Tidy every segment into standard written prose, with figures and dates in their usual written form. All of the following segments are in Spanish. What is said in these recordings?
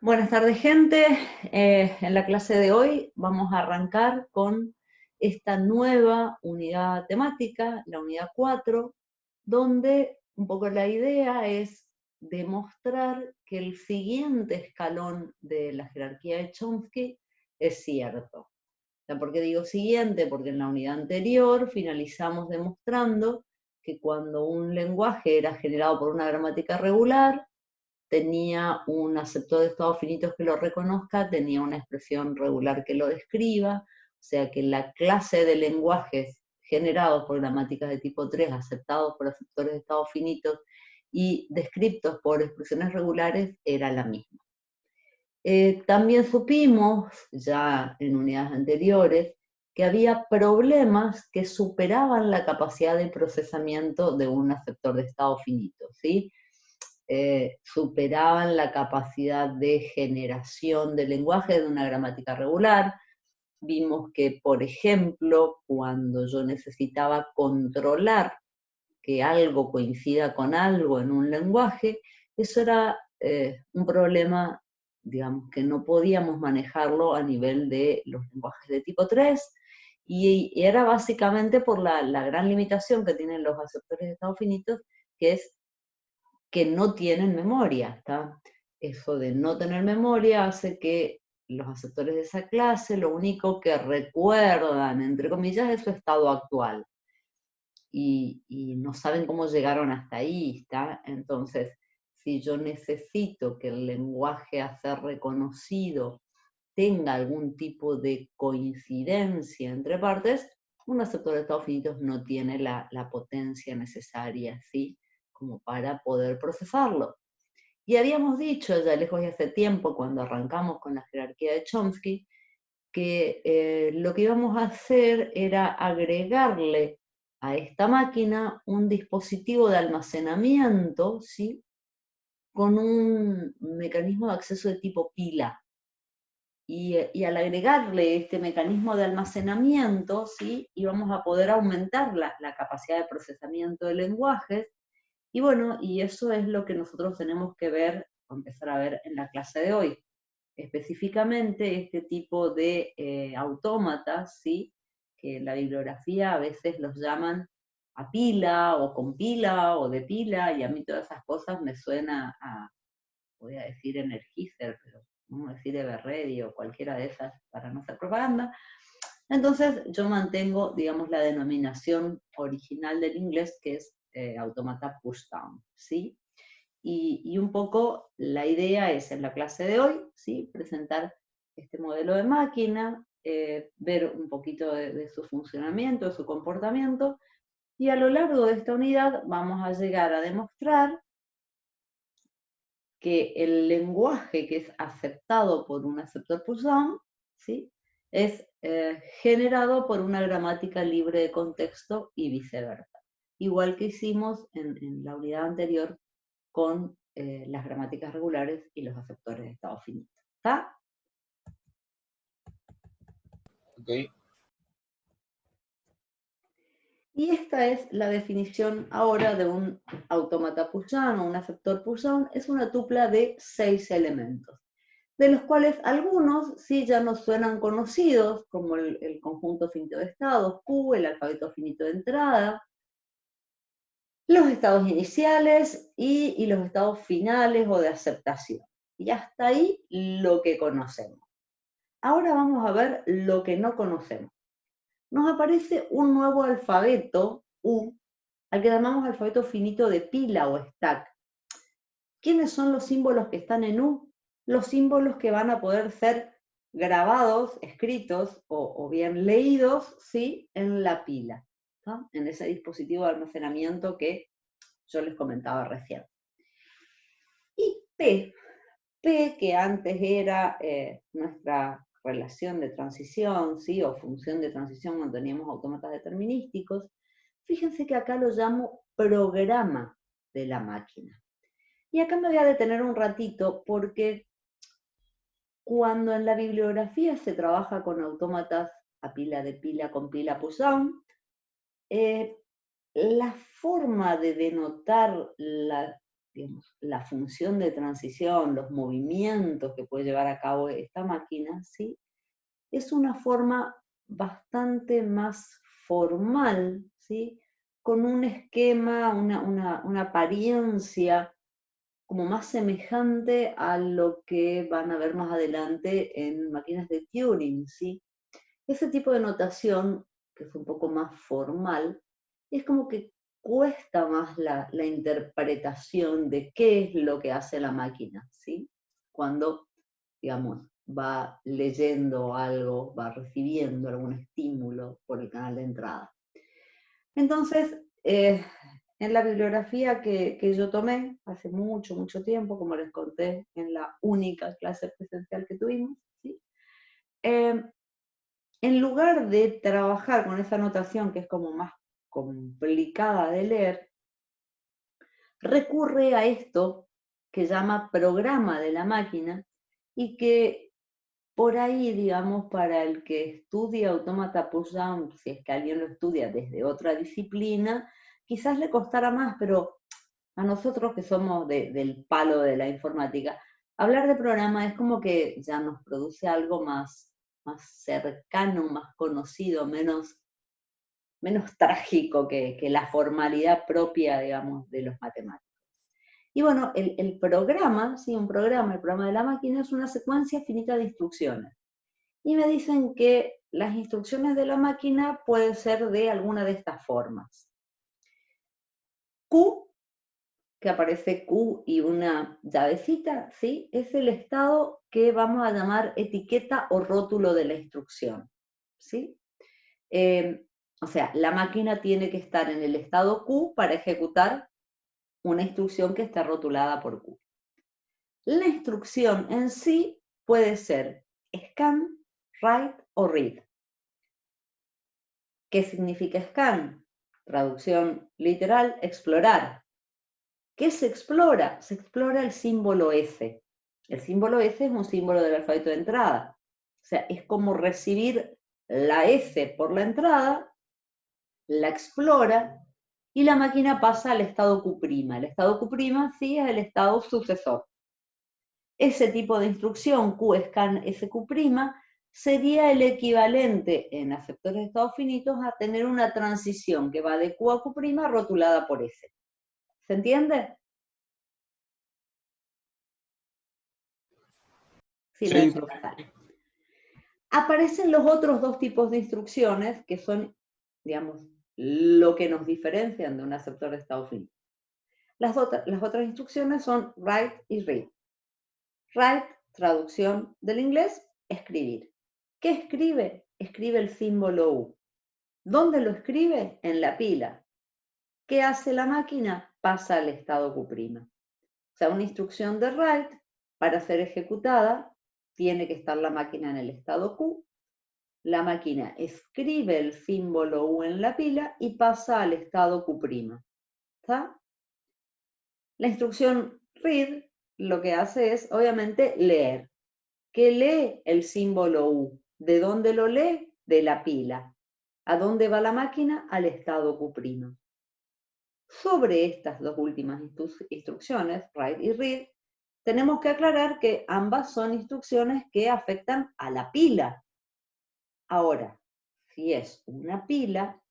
Buenas tardes, gente. En la clase de hoy vamos a arrancar con esta nueva unidad temática, la unidad 4, donde un poco la idea es demostrar que el siguiente escalón de la jerarquía de Chomsky es cierto. ¿Por qué digo siguiente? Porque en la unidad anterior finalizamos demostrando que cuando un lenguaje era generado por una gramática regular, tenía un aceptor de estados finitos que lo reconozca, tenía una expresión regular que lo describa, o sea que la clase de lenguajes generados por gramáticas de tipo 3, aceptados por aceptores de estados finitos y descritos por expresiones regulares, era la misma. También supimos, ya en unidades anteriores, que había problemas que superaban la capacidad de procesamiento de un aceptor de estado finito, ¿sí? Superaban la capacidad de generación de lenguaje de una gramática regular. Vimos que, por ejemplo, cuando yo necesitaba controlar que algo coincida con algo en un lenguaje, eso era un problema, digamos, que no podíamos manejarlo a nivel de los lenguajes de tipo 3, y era básicamente por la gran limitación que tienen los aceptores de estados finitos, que es que no tienen memoria, ¿está? Eso de no tener memoria hace que los aceptores de esa clase lo único que recuerdan, entre comillas, es su estado actual. Y no saben cómo llegaron hasta ahí, ¿está? Entonces, si yo necesito que el lenguaje a ser reconocido tenga algún tipo de coincidencia entre partes, un aceptor de estados finitos no tiene la potencia necesaria, ¿sí? Como para poder procesarlo. Y habíamos dicho ya lejos de hace tiempo, cuando arrancamos con la jerarquía de Chomsky, que lo que íbamos a hacer era agregarle a esta máquina un dispositivo de almacenamiento, ¿sí? Con un mecanismo de acceso de tipo pila. Y al agregarle este mecanismo de almacenamiento, ¿sí? Íbamos a poder aumentar la capacidad de procesamiento de lenguajes. Y bueno, y eso es lo que nosotros tenemos que ver, o empezar a ver en la clase de hoy. Específicamente este tipo de autómatas, ¿sí? Que en la bibliografía a veces los llaman a pila, o con pila, o de pila, y a mí todas esas cosas me suena a, voy a decir Energizer, pero vamos a decir Everready o cualquiera de esas para no hacer propaganda. Entonces yo mantengo, digamos, la denominación original del inglés, que es automata pushdown, ¿sí? Y un poco la idea es en la clase de hoy, ¿sí? Presentar este modelo de máquina, ver un poquito de su funcionamiento, de su comportamiento, y a lo largo de esta unidad vamos a llegar a demostrar que el lenguaje que es aceptado por un aceptor Poisson, ¿sí? Es generado por una gramática libre de contexto y viceversa. Igual que hicimos en la unidad anterior con las gramáticas regulares y los aceptores de estado finito. ¿Está? Ok. Y esta es la definición ahora de un autómata Poisson o un aceptor Poisson. Es una tupla de 6 elementos, de los cuales algunos sí ya nos suenan conocidos, como el conjunto finito de estados, Q, el alfabeto finito de entrada, los estados iniciales y los estados finales o de aceptación. Y hasta ahí lo que conocemos. Ahora vamos a ver lo que no conocemos. Nos aparece un nuevo alfabeto, U, al que llamamos alfabeto finito de pila o stack. ¿Quiénes son los símbolos que están en U? Los símbolos que van a poder ser grabados, escritos o bien leídos, ¿sí? En la pila, ¿no? En ese dispositivo de almacenamiento que yo les comentaba recién. Y P, que antes era nuestra relación de transición, ¿sí? O función de transición cuando teníamos autómatas determinísticos, fíjense que acá lo llamo programa de la máquina. Y acá me voy a detener un ratito porque cuando en la bibliografía se trabaja con autómatas a pila de pila con pila Poisson, la forma de denotar digamos, la función de transición, los movimientos que puede llevar a cabo esta máquina, ¿sí? Es una forma bastante más formal, ¿sí? Con un esquema, una apariencia como más semejante a lo que van a ver más adelante en máquinas de Turing, ¿sí? Ese tipo de notación, que es un poco más formal, es como que cuesta más la interpretación de qué es lo que hace la máquina, ¿sí? Cuando, digamos, va leyendo algo, va recibiendo algún estímulo por el canal de entrada. Entonces, en la bibliografía que yo tomé hace mucho, mucho tiempo, como les conté en la única clase presencial que tuvimos, ¿sí? En lugar de trabajar con esa notación que es como más complicada de leer, recurre a esto que llama programa de la máquina y que por ahí, digamos, para el que estudia autómata push-down, si es que alguien lo estudia desde otra disciplina, quizás le costara más, pero a nosotros que somos del palo de la informática, hablar de programa es como que ya nos produce algo más cercano, más conocido, menos trágico que la formalidad propia, digamos, de los matemáticos. Y bueno, el programa, sí, el programa de la máquina es una secuencia finita de instrucciones. Y me dicen que las instrucciones de la máquina pueden ser de alguna de estas formas. Q, que aparece Q y una llavecita, ¿sí? Es el estado que vamos a llamar etiqueta o rótulo de la instrucción, ¿sí? O sea, la máquina tiene que estar en el estado Q para ejecutar una instrucción que está rotulada por Q. La instrucción en sí puede ser scan, write o read. ¿Qué significa scan? Traducción literal, explorar. ¿Qué se explora? Se explora el símbolo S. El símbolo S es un símbolo del alfabeto de entrada. O sea, es como recibir la S por la entrada, la explora y la máquina pasa al estado Q'. El estado Q' sí es el estado sucesor. Ese tipo de instrucción, QSCAN SQ', sería el equivalente en aceptores de estados finitos a tener una transición que va de Q a Q' rotulada por S. ¿Se entiende? Silencio en la sala. Aparecen los otros dos tipos de instrucciones que son, digamos, lo que nos diferencian de un aceptor de estado finito. Las otras instrucciones son write y read. Write, traducción del inglés, escribir. ¿Qué escribe? Escribe el símbolo U. ¿Dónde lo escribe? En la pila. ¿Qué hace la máquina? Pasa al estado Q'. O sea, una instrucción de write, para ser ejecutada, tiene que estar la máquina en el estado Q. La máquina escribe el símbolo U en la pila y pasa al estado Q'. ¿Está? La instrucción read lo que hace es, obviamente, leer. ¿Qué lee el símbolo U? ¿De dónde lo lee? De la pila. ¿A dónde va la máquina? Al estado Q'. Sobre estas dos últimas instrucciones, write y read, tenemos que aclarar que ambas son instrucciones que afectan a la pila. Ahora, si es una pila,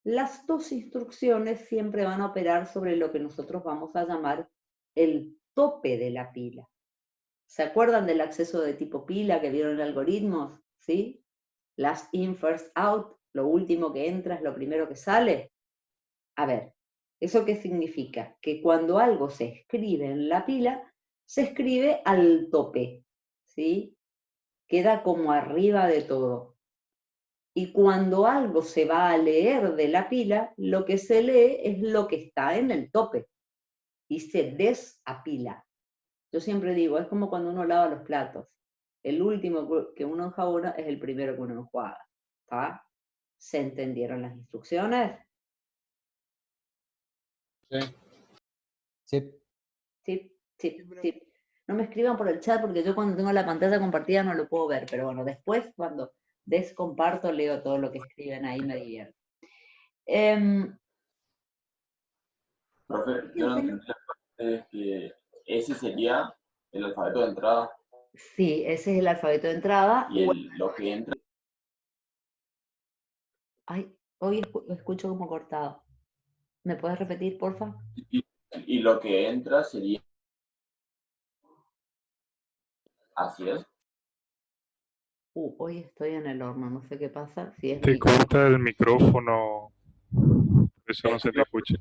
las dos instrucciones siempre van a operar sobre lo que nosotros vamos a llamar el tope de la pila. ¿Se acuerdan del acceso de tipo pila que vieron en algoritmos? ¿Sí? Last in, first out, lo último que entra es lo primero que sale. A ver, ¿eso qué significa? Que cuando algo se escribe en la pila, se escribe al tope, ¿sí? Queda como arriba de todo. Y cuando algo se va a leer de la pila, lo que se lee es lo que está en el tope y se desapila. Yo siempre digo, es como cuando uno lava los platos. El último que uno enjabona es el primero que uno enjuaga. ¿Está? ¿Se entendieron las instrucciones? Sí. Sí. Sí, sí, sí. No me escriban por el chat porque yo cuando tengo la pantalla compartida no lo puedo ver, pero bueno, después cuando descomparto leo todo lo que escriben ahí, me divierto. Profe, yo no entendí la es que ese sería el alfabeto de entrada Sí, ese es el alfabeto de entrada. y lo que entra. Ay, hoy escucho como cortado. ¿Me puedes repetir, porfa? Y lo que entra sería, así es. Hoy estoy en el horno, no sé qué pasa, si es Te mi... corta el micrófono, por eso no se te escucha.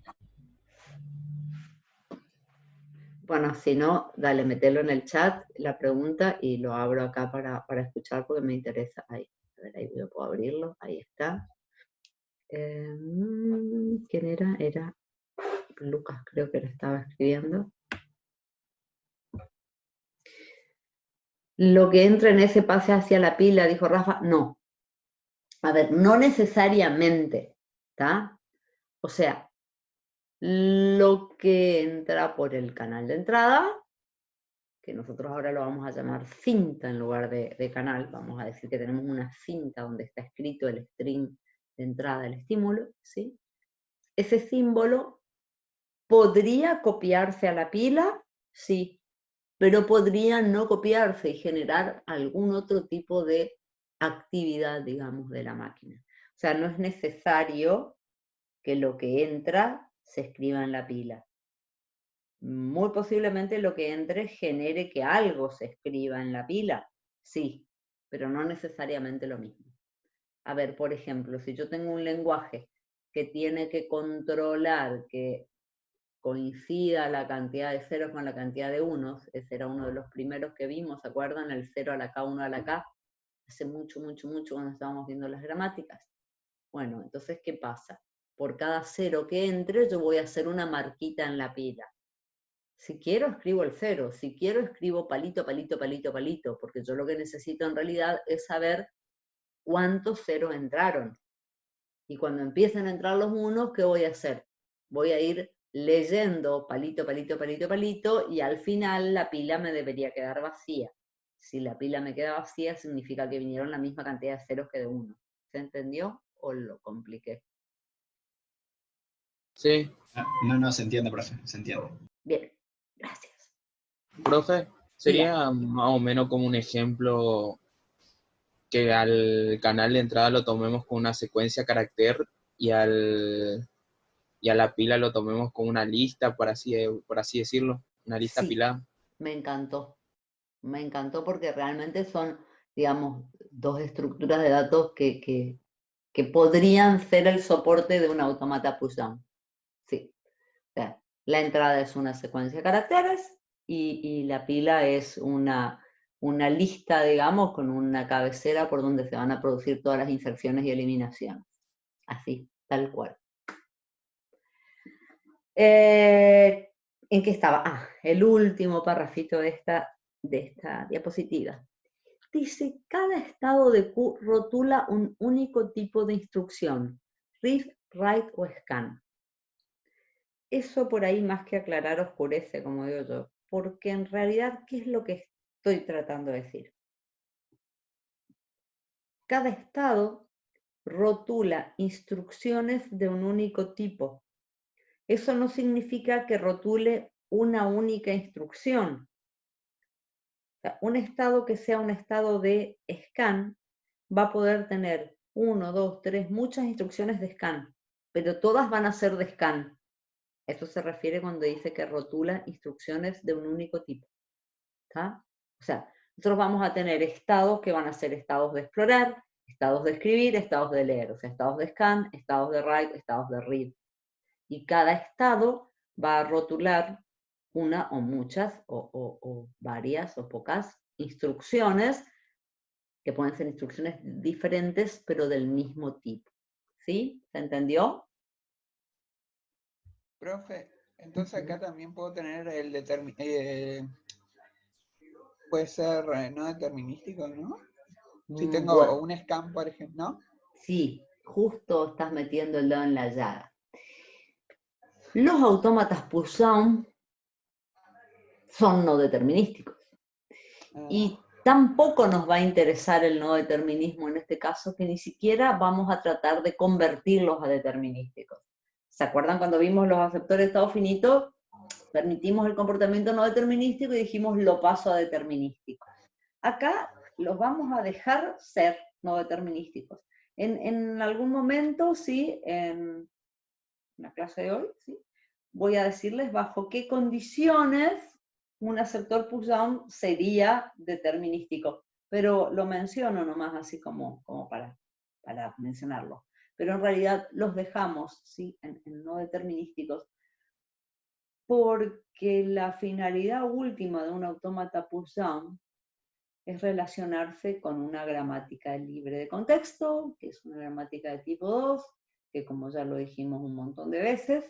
Bueno, si no, dale, metelo en el chat, la pregunta, y lo abro acá para escuchar porque me interesa. Ahí, a ver, ahí yo puedo abrirlo, ahí está. ¿Quién era? Era Lucas, creo que lo estaba escribiendo. Lo que entra en ese pase hacia la pila, dijo Rafa, no. A ver, no necesariamente, ¿está? O sea, lo que entra por el canal de entrada, que nosotros ahora lo vamos a llamar cinta en lugar de canal, vamos a decir que tenemos una cinta donde está escrito el string de entrada del estímulo, ¿sí? Ese símbolo podría copiarse a la pila, sí, pero podría no copiarse y generar algún otro tipo de actividad, digamos, de la máquina. O sea, no es necesario que lo que entra se escriba en la pila. Muy posiblemente lo que entre genere que algo se escriba en la pila, sí, pero no necesariamente lo mismo. A ver, por ejemplo, si yo tengo un lenguaje que tiene que controlar que coincida la cantidad de ceros con la cantidad de unos, ese era uno de los primeros que vimos, ¿se acuerdan? El 0 a la K, 1 a la K, hace mucho, mucho, mucho cuando estábamos viendo las gramáticas. Bueno, entonces, ¿qué pasa? Por cada 0 que entre, yo voy a hacer una marquita en la pila. Si quiero, escribo el 0. Si quiero, escribo palito, palito, palito, palito, porque yo lo que necesito en realidad es saber cuántos ceros entraron. Y cuando empiecen a entrar los unos, ¿qué voy a hacer? Voy a ir leyendo palito, palito, palito, palito, y al final la pila me debería quedar vacía. Si la pila me queda vacía, significa que vinieron la misma cantidad de ceros que de uno. ¿Se entendió o lo compliqué? Sí. No, se entiende, profe, se entiende. Bien, gracias. Profe, sería más o menos como un ejemplo que al canal de entrada lo tomemos con una secuencia carácter y a la pila lo tomemos con una lista, por así decirlo, una lista Sí, pilada. me encantó. Me encantó porque realmente son, digamos, dos estructuras de datos que podrían ser el soporte de un automata push-down. Sí. O sea, la entrada es una secuencia de caracteres y la pila es una lista, digamos, con una cabecera por donde se van a producir todas las inserciones y eliminaciones. Así, tal cual. ¿En qué estaba? El último parrafito de esta diapositiva. Dice, cada estado de Q rotula un único tipo de instrucción, read, write o scan. Eso por ahí más que aclarar oscurece, como digo yo, porque en realidad, ¿qué es lo que estoy tratando de decir? Cada estado rotula instrucciones de un único tipo. Eso no significa que rotule una única instrucción. O sea, un estado que sea un estado de scan va a poder tener 1, 2, 3, muchas instrucciones de scan, pero todas van a ser de scan. Eso se refiere cuando dice que rotula instrucciones de un único tipo. ¿Está? O sea, nosotros vamos a tener estados que van a ser estados de explorar, estados de escribir, estados de leer, o sea, estados de scan, estados de write, estados de read. Y cada estado va a rotular una o muchas o varias o pocas instrucciones, que pueden ser instrucciones diferentes, pero del mismo tipo. ¿Sí? ¿Se entendió? Profe, entonces acá también puedo tener el puede ser no determinístico, ¿no? Si tengo Bueno, un scan, por ejemplo, ¿no? sí, justo estás metiendo el dedo en la llaga. Los autómatas push-down son no determinísticos. Y tampoco nos va a interesar el no determinismo en este caso, que ni siquiera vamos a tratar de convertirlos a determinísticos. ¿Se acuerdan cuando vimos los aceptores de estado finito? permitimos el comportamiento no determinístico y dijimos lo paso a determinístico. Acá los vamos a dejar ser no determinísticos. En algún momento, sí, en la clase de hoy, ¿sí? Voy a decirles bajo qué condiciones un aceptor push-down sería determinístico. Pero lo menciono nomás así como para mencionarlo. Pero en realidad los dejamos, ¿sí? en no determinísticos, porque la finalidad última de un autómata push-down es relacionarse con una gramática libre de contexto, que es una gramática de tipo 2, que como ya lo dijimos un montón de veces,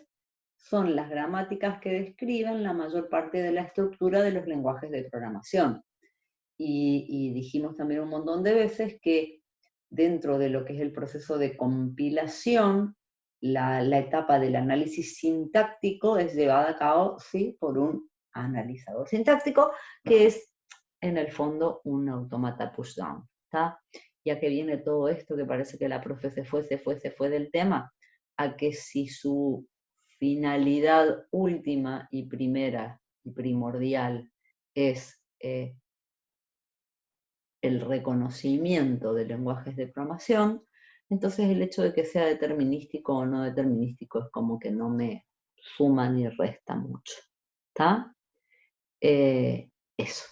son las gramáticas que describen la mayor parte de la estructura de los lenguajes de programación. Y dijimos también un montón de veces que dentro de lo que es el proceso de compilación, la etapa del análisis sintáctico es llevada a cabo, ¿sí? Por un analizador sintáctico, que es en el fondo un autómata pushdown, ¿está? Ya que viene todo esto que parece que la profe se fue del tema, a que si su finalidad última y primera y primordial es el reconocimiento de lenguajes de programación, entonces el hecho de que sea determinístico o no determinístico es como que no me suma ni resta mucho, ¿está? Eso.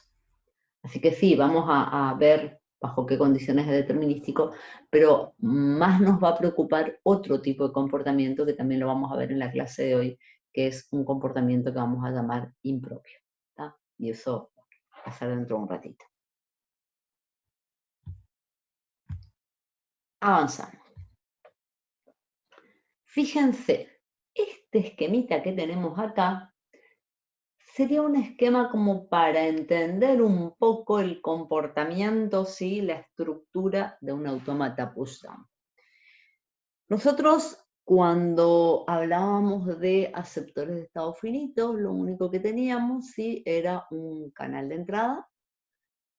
Así que sí, vamos a ver bajo qué condiciones es determinístico, pero más nos va a preocupar otro tipo de comportamiento que también lo vamos a ver en la clase de hoy, que es un comportamiento que vamos a llamar impropio, ¿tá? Y eso va a pasar dentro de un ratito. Avanzamos. Fíjense, este esquemita que tenemos acá sería un esquema como para entender un poco el comportamiento, ¿sí? La estructura de un autómata pushdown. Nosotros, cuando hablábamos de aceptores de estado finito, lo único que teníamos, ¿sí? Era un canal de entrada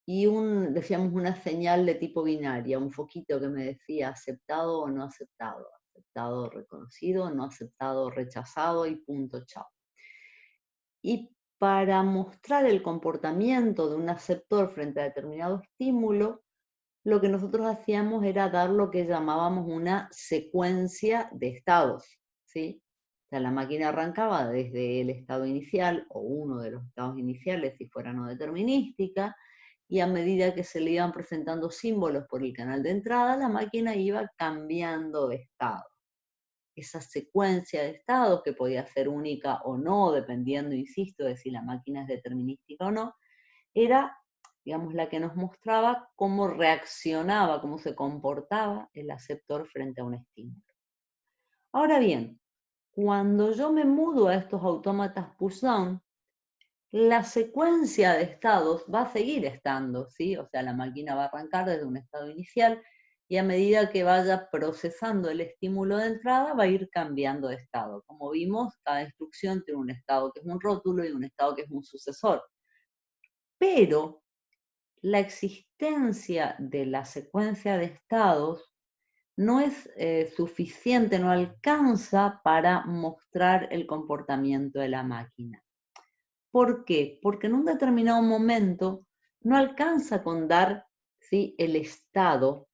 y decíamos una señal de tipo binaria, un foquito que me decía aceptado o no aceptado, aceptado reconocido, no aceptado rechazado y punto chao. Y para mostrar el comportamiento de un aceptor frente a determinado estímulo, lo que nosotros hacíamos era dar lo que llamábamos una secuencia de estados, ¿sí? O sea, la máquina arrancaba desde el estado inicial, o uno de los estados iniciales si fuera no determinística, y a medida que se le iban presentando símbolos por el canal de entrada, la máquina iba cambiando de estado. Esa secuencia de estados, que podía ser única o no, dependiendo, insisto, de si la máquina es determinística o no, era, digamos, la que nos mostraba cómo reaccionaba, cómo se comportaba el aceptor frente a un estímulo. Ahora bien, cuando yo me mudo a estos autómatas pushdown, la secuencia de estados va a seguir estando, ¿sí? O sea, la máquina va a arrancar desde un estado inicial y a medida que vaya procesando el estímulo de entrada va a ir cambiando de estado. Como vimos, cada instrucción tiene un estado que es un rótulo y un estado que es un sucesor. Pero la existencia de la secuencia de estados no es suficiente, no alcanza para mostrar el comportamiento de la máquina. ¿Por qué? Porque en un determinado momento no alcanza con dar, ¿sí? El estado,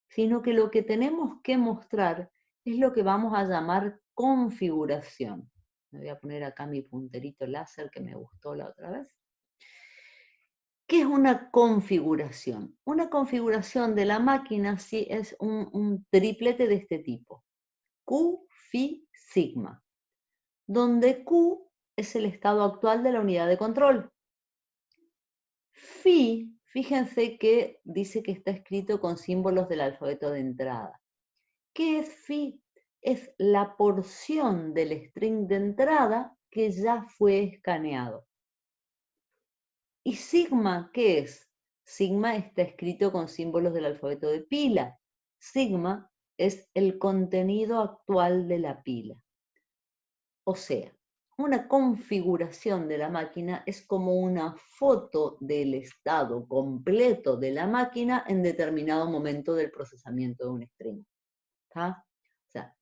sino que lo que tenemos que mostrar es lo que vamos a llamar configuración. Me voy a poner acá mi punterito láser que me gustó la otra vez. ¿Qué es una configuración? Una configuración de la máquina sí es un triplete de este tipo. Q, Phi, Sigma. Donde Q es el estado actual de la unidad de control. Phi, fíjense que dice que está escrito con símbolos del alfabeto de entrada. ¿Qué es Phi? Es la porción del string de entrada que ya fue escaneado. ¿Y sigma qué es? Sigma está escrito con símbolos del alfabeto de pila. Sigma es el contenido actual de la pila. O sea, una configuración de la máquina es como una foto del estado completo de la máquina en determinado momento del procesamiento de un string. ¿Está? O sea,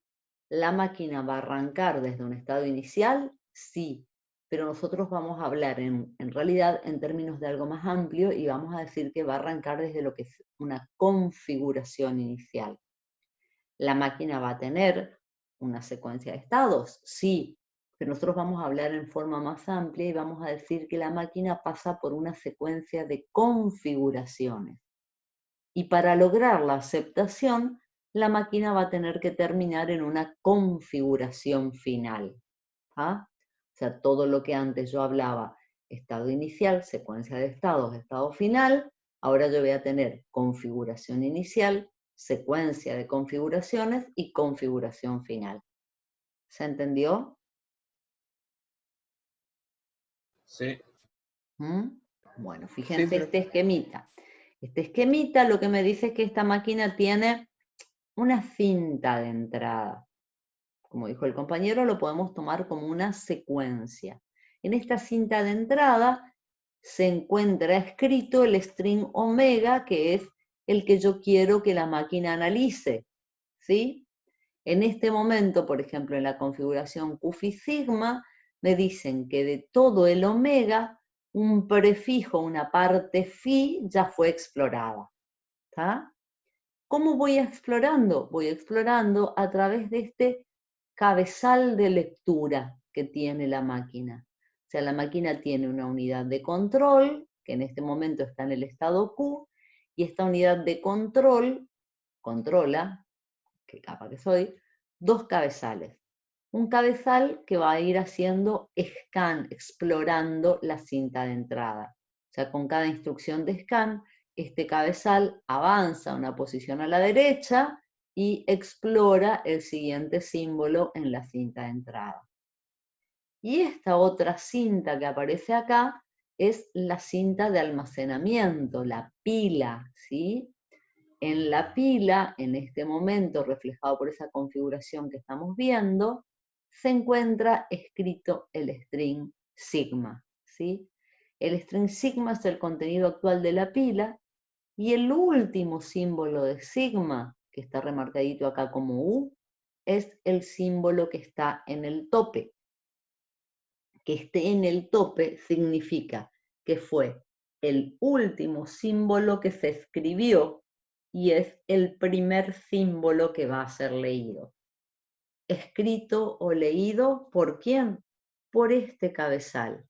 la máquina va a arrancar desde un estado inicial, sí, pero nosotros vamos a hablar en realidad en términos de algo más amplio y vamos a decir que va a arrancar desde lo que es una configuración inicial. ¿La máquina va a tener una secuencia de estados? Sí, pero nosotros vamos a hablar en forma más amplia y vamos a decir que la máquina pasa por una secuencia de configuraciones. Y para lograr la aceptación, la máquina va a tener que terminar en una configuración final. ¿Ah? O sea, todo lo que antes yo hablaba, estado inicial, secuencia de estados, estado final, ahora yo voy a tener configuración inicial, secuencia de configuraciones y configuración final. ¿Se entendió? Sí. ¿Mm? Bueno, Sí, fíjense profe. este esquemita. Este esquemita lo que me dice es que esta máquina tiene una cinta de entrada. Como dijo el compañero, lo podemos tomar como una secuencia. En esta cinta de entrada se encuentra escrito el string omega, que es el que yo quiero que la máquina analice, ¿sí? En este momento, por ejemplo, en la configuración QFI sigma, me dicen que de todo el omega, un prefijo, una parte phi, ya fue explorada. ¿Está? ¿Cómo voy explorando? Voy explorando a través de este cabezal de lectura que tiene la máquina. O sea, la máquina tiene una unidad de control, que en este momento está en el estado Q, y esta unidad de control controla, qué capa que soy, dos cabezales. Un cabezal que va a ir haciendo scan, explorando la cinta de entrada. O sea, con cada instrucción de scan, este cabezal avanza una posición a la derecha y explora el siguiente símbolo en la cinta de entrada. Y esta otra cinta que aparece acá es la cinta de almacenamiento, la pila, ¿sí? En la pila, en este momento reflejado por esa configuración que estamos viendo, se encuentra escrito el string sigma, ¿sí? El string sigma es el contenido actual de la pila y el último símbolo de sigma, que está remarcadito acá como U, es el símbolo que está en el tope. Que esté en el tope significa que fue el último símbolo que se escribió y es el primer símbolo que va a ser leído. Escrito o leído, ¿por quién? Por este cabezal,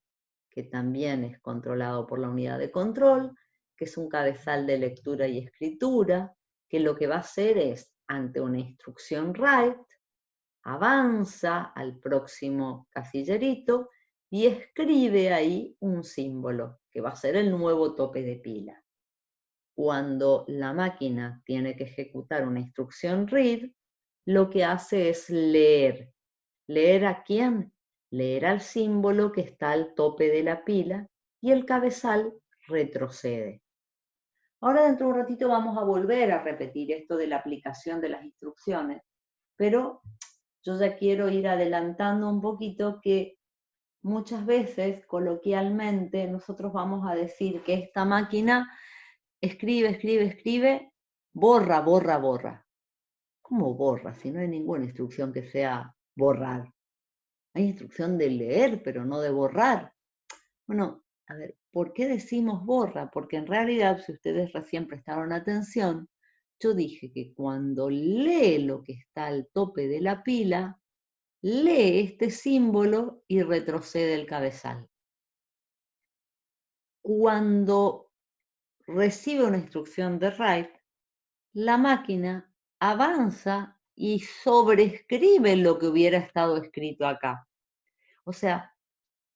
que también es controlado por la unidad de control, que es un cabezal de lectura y escritura, que lo que va a hacer es, ante una instrucción write, avanza al próximo casillerito y escribe ahí un símbolo, que va a ser el nuevo tope de pila. Cuando la máquina tiene que ejecutar una instrucción read, lo que hace es leer. ¿Leer a quién? Leer al símbolo que está al tope de la pila y el cabezal retrocede. Ahora dentro de un ratito vamos a volver a repetir esto de la aplicación de las instrucciones, pero yo ya quiero ir adelantando un poquito que muchas veces, coloquialmente, nosotros vamos a decir que esta máquina escribe, escribe, escribe, borra, borra, borra. ¿Cómo borra? Si no hay ninguna instrucción que sea borrar. Hay instrucción de leer, pero no de borrar. Bueno, a ver, ¿por qué decimos borra? Porque en realidad, si ustedes recién prestaron atención, yo dije que cuando lee lo que está al tope de la pila, lee este símbolo y retrocede el cabezal. Cuando recibe una instrucción de write, la máquina avanza y sobreescribe lo que hubiera estado escrito acá. O sea,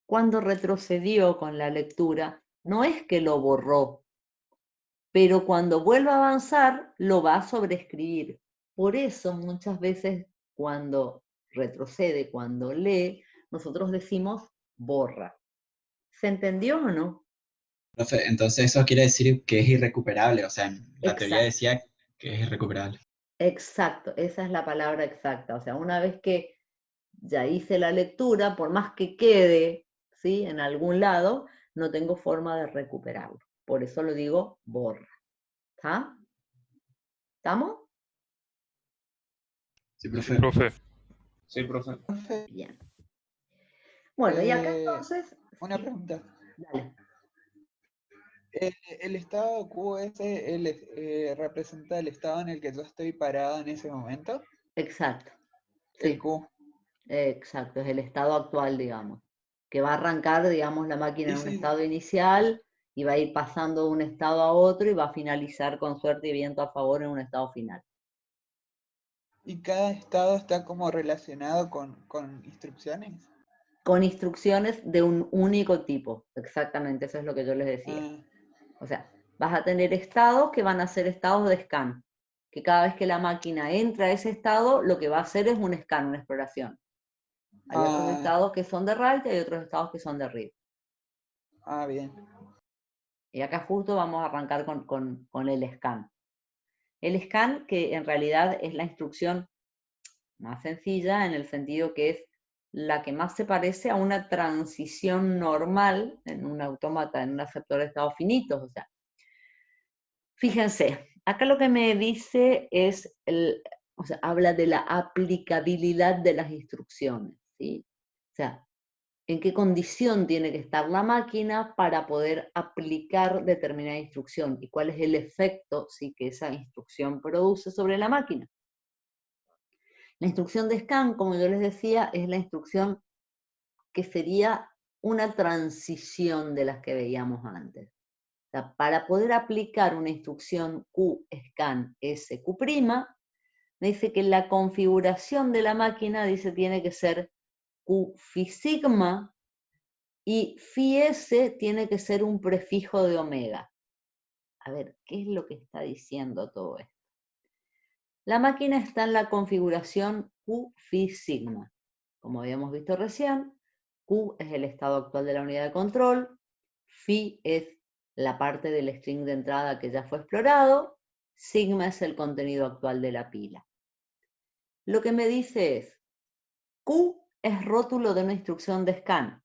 cuando retrocedió con la lectura, no es que lo borró, pero cuando vuelva a avanzar, lo va a sobreescribir. Por eso muchas veces cuando retrocede, cuando lee, nosotros decimos borra. ¿Se entendió o no? Profe, entonces eso quiere decir que es irrecuperable, o sea, la teoría Exacto, decía que es irrecuperable. exacto, esa es la palabra exacta. O sea, una vez que ya hice la lectura, por más que quede, ¿sí?, en algún lado, no tengo forma de recuperarlo. Por eso lo digo borra. ¿Está? ¿Estamos? Sí, Sí, profe. profe. Sí, profe. Profe, Bien. Bueno, y acá Eh, entonces, una sí, pregunta. dale. El estado QS representa el estado en el que yo estoy parado en ese momento. Exacto, El sí, Q. exacto, es el estado actual, digamos, que va a arrancar, digamos, la máquina Y en un si, estado inicial y va a ir pasando de un estado a otro y va a finalizar con suerte y viento a favor en un estado final. y cada estado está como relacionado con instrucciones. Con instrucciones de un único tipo, exactamente, eso es lo que yo les decía. Ah, O sea, vas a tener estados que van a ser estados de scan, que cada vez que la máquina entra a ese estado, lo que va a hacer es un scan, una exploración. Hay otros ah, estados que son de write y hay otros estados que son de read. bien. Y acá justo vamos a arrancar con el scan. El scan, que en realidad es la instrucción más sencilla en el sentido que es la que más se parece a una transición normal en un autómata, en un aceptor de estados finitos. O sea, fíjense, acá lo que me dice es, o sea, habla de la aplicabilidad de las instrucciones, ¿sí? O sea, en qué condición tiene que estar la máquina para poder aplicar determinada instrucción y cuál es el efecto, ¿sí?, que esa instrucción produce sobre la máquina. La instrucción de scan, como yo les decía, es la instrucción que sería una transición de las que veíamos antes. O sea, para poder aplicar una instrucción QSCAN SQ', me dice que la configuración de la máquina, dice, tiene que ser Q phi sigma y phi s tiene que ser un prefijo de omega. A ver, ¿qué es lo que está diciendo todo esto? La máquina está en la configuración Q phi sigma. Como habíamos visto recién, Q es el estado actual de la unidad de control, phi es la parte del string de entrada que ya fue explorado, sigma es el contenido actual de la pila. Lo que me dice es, Q es rótulo de una instrucción de scan.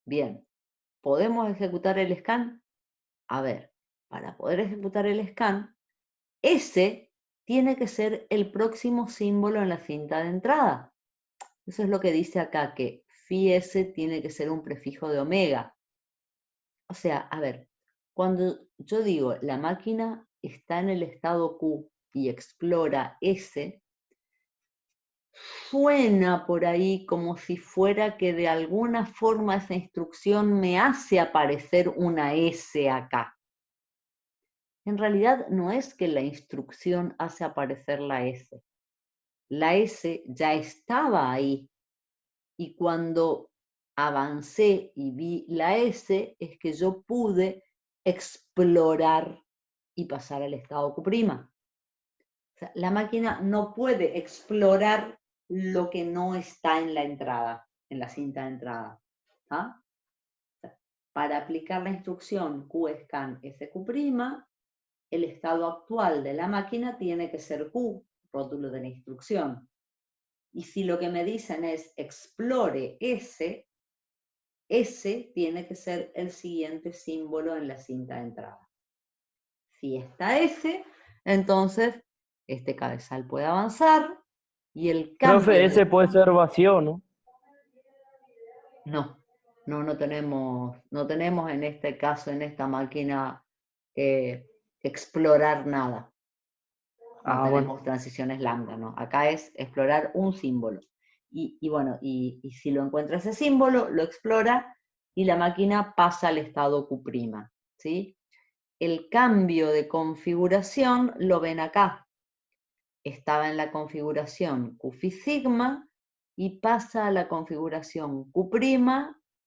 Bien, ¿podemos ejecutar el scan? A ver, para poder ejecutar el scan, S tiene que ser el próximo símbolo en la cinta de entrada. Eso es lo que dice acá, que phi s tiene que ser un prefijo de omega. O sea, a ver, cuando yo digo la máquina está en el estado Q y explora S, suena por ahí como si fuera que de alguna forma esa instrucción me hace aparecer una S acá. En realidad no es que la instrucción hace aparecer la S. La S ya estaba ahí. Y cuando avancé y vi la S, es que yo pude explorar y pasar al estado Q'. O sea, la máquina no puede explorar lo que no está en la entrada, en la cinta de entrada. ¿Ah? O sea, para aplicar la instrucción QSCAN SQ', el estado actual de la máquina tiene que ser Q, rótulo de la instrucción. Y si lo que me dicen es explore S, S tiene que ser el siguiente símbolo en la cinta de entrada. Si está S, entonces este cabezal puede avanzar y el cambio... Profe, ese puede ser vacío, ¿no? No tenemos en este caso, en esta máquina, explorar nada. No Ah, tenemos bueno. transiciones lambda, ¿no? Acá es explorar un símbolo. Y bueno, y si lo encuentra ese símbolo, lo explora y la máquina pasa al estado Q', ¿sí? El cambio de configuración lo ven acá. Estaba en la configuración Q phi sigma y pasa a la configuración Q',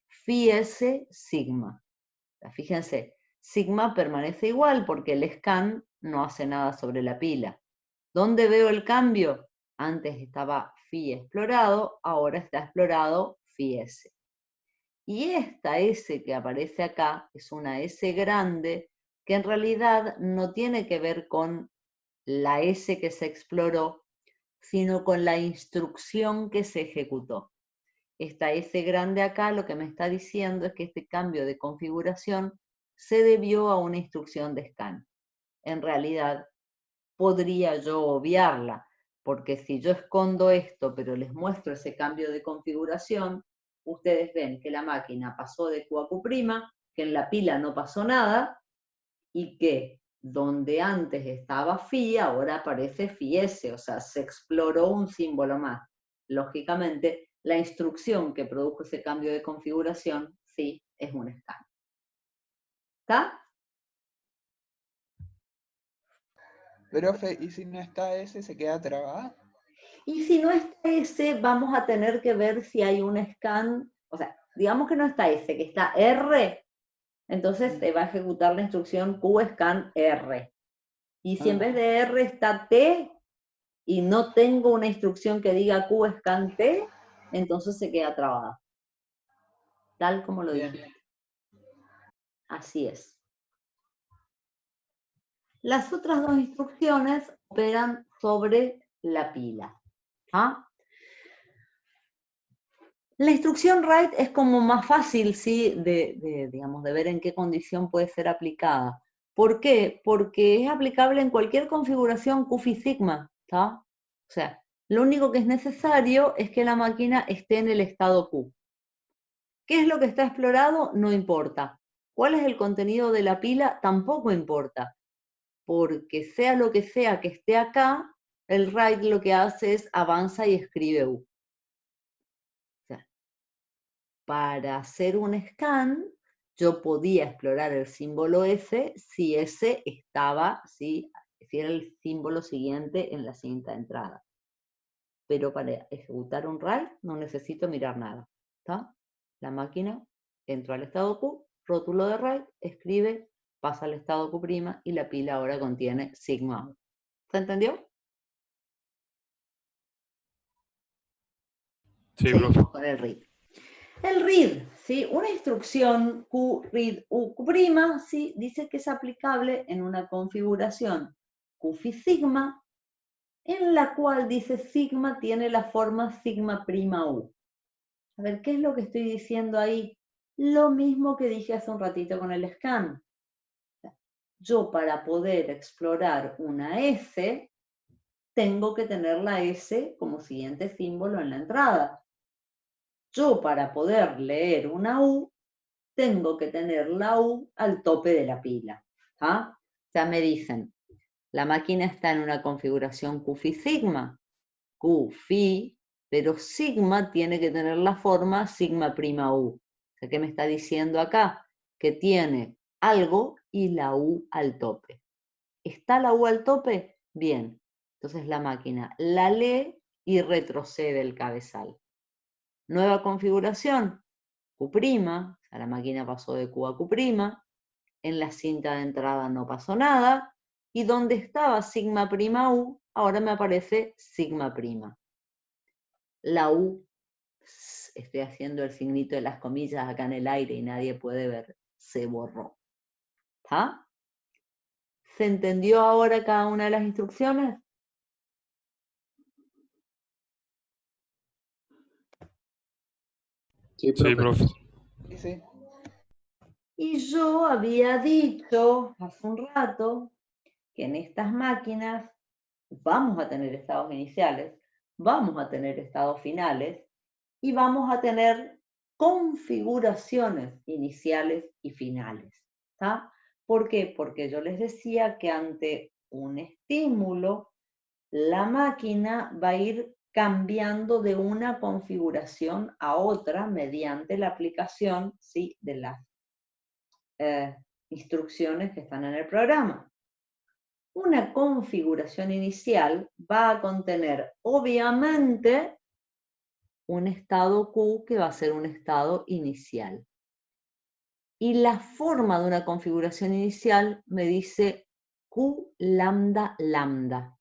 phi s sigma. Fíjense, sigma permanece igual porque el scan no hace nada sobre la pila. ¿Dónde veo el cambio? Antes estaba phi explorado, ahora está explorado phi s. Y esta S que aparece acá es una S grande que en realidad no tiene que ver con la S que se exploró, sino con la instrucción que se ejecutó. Esta S grande acá lo que me está diciendo es que este cambio de configuración se debió a una instrucción de scan. En realidad, podría yo obviarla, porque si yo escondo esto, pero les muestro ese cambio de configuración, ustedes ven que la máquina pasó de Q a Q', que en la pila no pasó nada, y que donde antes estaba phi, ahora aparece phi s, o sea, se exploró un símbolo más. Lógicamente, la instrucción que produjo ese cambio de configuración, sí, es un scan. ¿Está? Profe, ¿y si no está ese, se queda trabada? Y si no está ese, vamos a tener que ver si hay un scan, o sea, digamos que no está ese, que está R, entonces te va a ejecutar la instrucción QScan R. Y si en vez de R está T, y no tengo una instrucción que diga QScan T, entonces se queda trabada. Tal como lo Bien. dijiste. Así es. Las otras dos instrucciones operan sobre la pila. ¿Ah? La instrucción write es como más fácil, ¿sí? Digamos, de ver en qué condición puede ser aplicada. ¿Por qué? Porque es aplicable en cualquier configuración Q-Phi Sigma, ¿está? O sea, lo único que es necesario es que la máquina esté en el estado Q. ¿Qué es lo que está explorado? No importa. ¿Cuál es el contenido de la pila? Tampoco importa. Porque sea lo que sea que esté acá, el write lo que hace es avanza y escribe U. Para hacer un scan, yo podía explorar el símbolo S si ese estaba, si era el símbolo siguiente en la cinta de entrada. Pero para ejecutar un write no necesito mirar nada. ¿Está? La máquina entró al estado Q, rótulo de write, escribe, pasa al estado Q' y la pila ahora contiene sigma. ¿Se entendió? Sí, Seguimos profe. con el read. El read, ¿sí? Una instrucción Q, read, U, Q', ¿sí? Dice que es aplicable en una configuración Q-Phi sigma, en la cual dice sigma tiene la forma sigma' U. A ver, ¿qué es lo que estoy diciendo ahí? Lo mismo que dije hace un ratito con el scan. Yo para poder explorar una S, tengo que tener la S como siguiente símbolo en la entrada. Yo para poder leer una U, tengo que tener la U al tope de la pila. ¿Ah? Ya me dicen, la máquina está en una configuración Q-Phi sigma. Q-Phi, pero sigma tiene que tener la forma sigma' U. O sea, ¿qué me está diciendo acá? Que tiene algo y la U al tope. ¿Está la U al tope? Bien. Entonces la máquina la lee y retrocede el cabezal. Nueva configuración, Q', o sea, la máquina pasó de Q a Q', en la cinta de entrada no pasó nada, y donde estaba sigma' U, ahora me aparece sigma'. La U, estoy haciendo el signito de las comillas acá en el aire y nadie puede ver, se borró. ¿Está? ¿Se entendió ahora cada una de las instrucciones? Sí, Sí, profe. profe. Sí, sí. Y yo había dicho hace un rato que en estas máquinas vamos a tener estados iniciales, vamos a tener estados finales y vamos a tener configuraciones iniciales y finales. ¿Está? ¿Por qué? Porque yo les decía que ante un estímulo, la máquina va a ir cambiando de una configuración a otra mediante la aplicación, ¿sí?, de las instrucciones que están en el programa. Una configuración inicial va a contener, obviamente, un estado Q que va a ser un estado inicial. Y la forma de una configuración inicial me dice Q lambda lambda.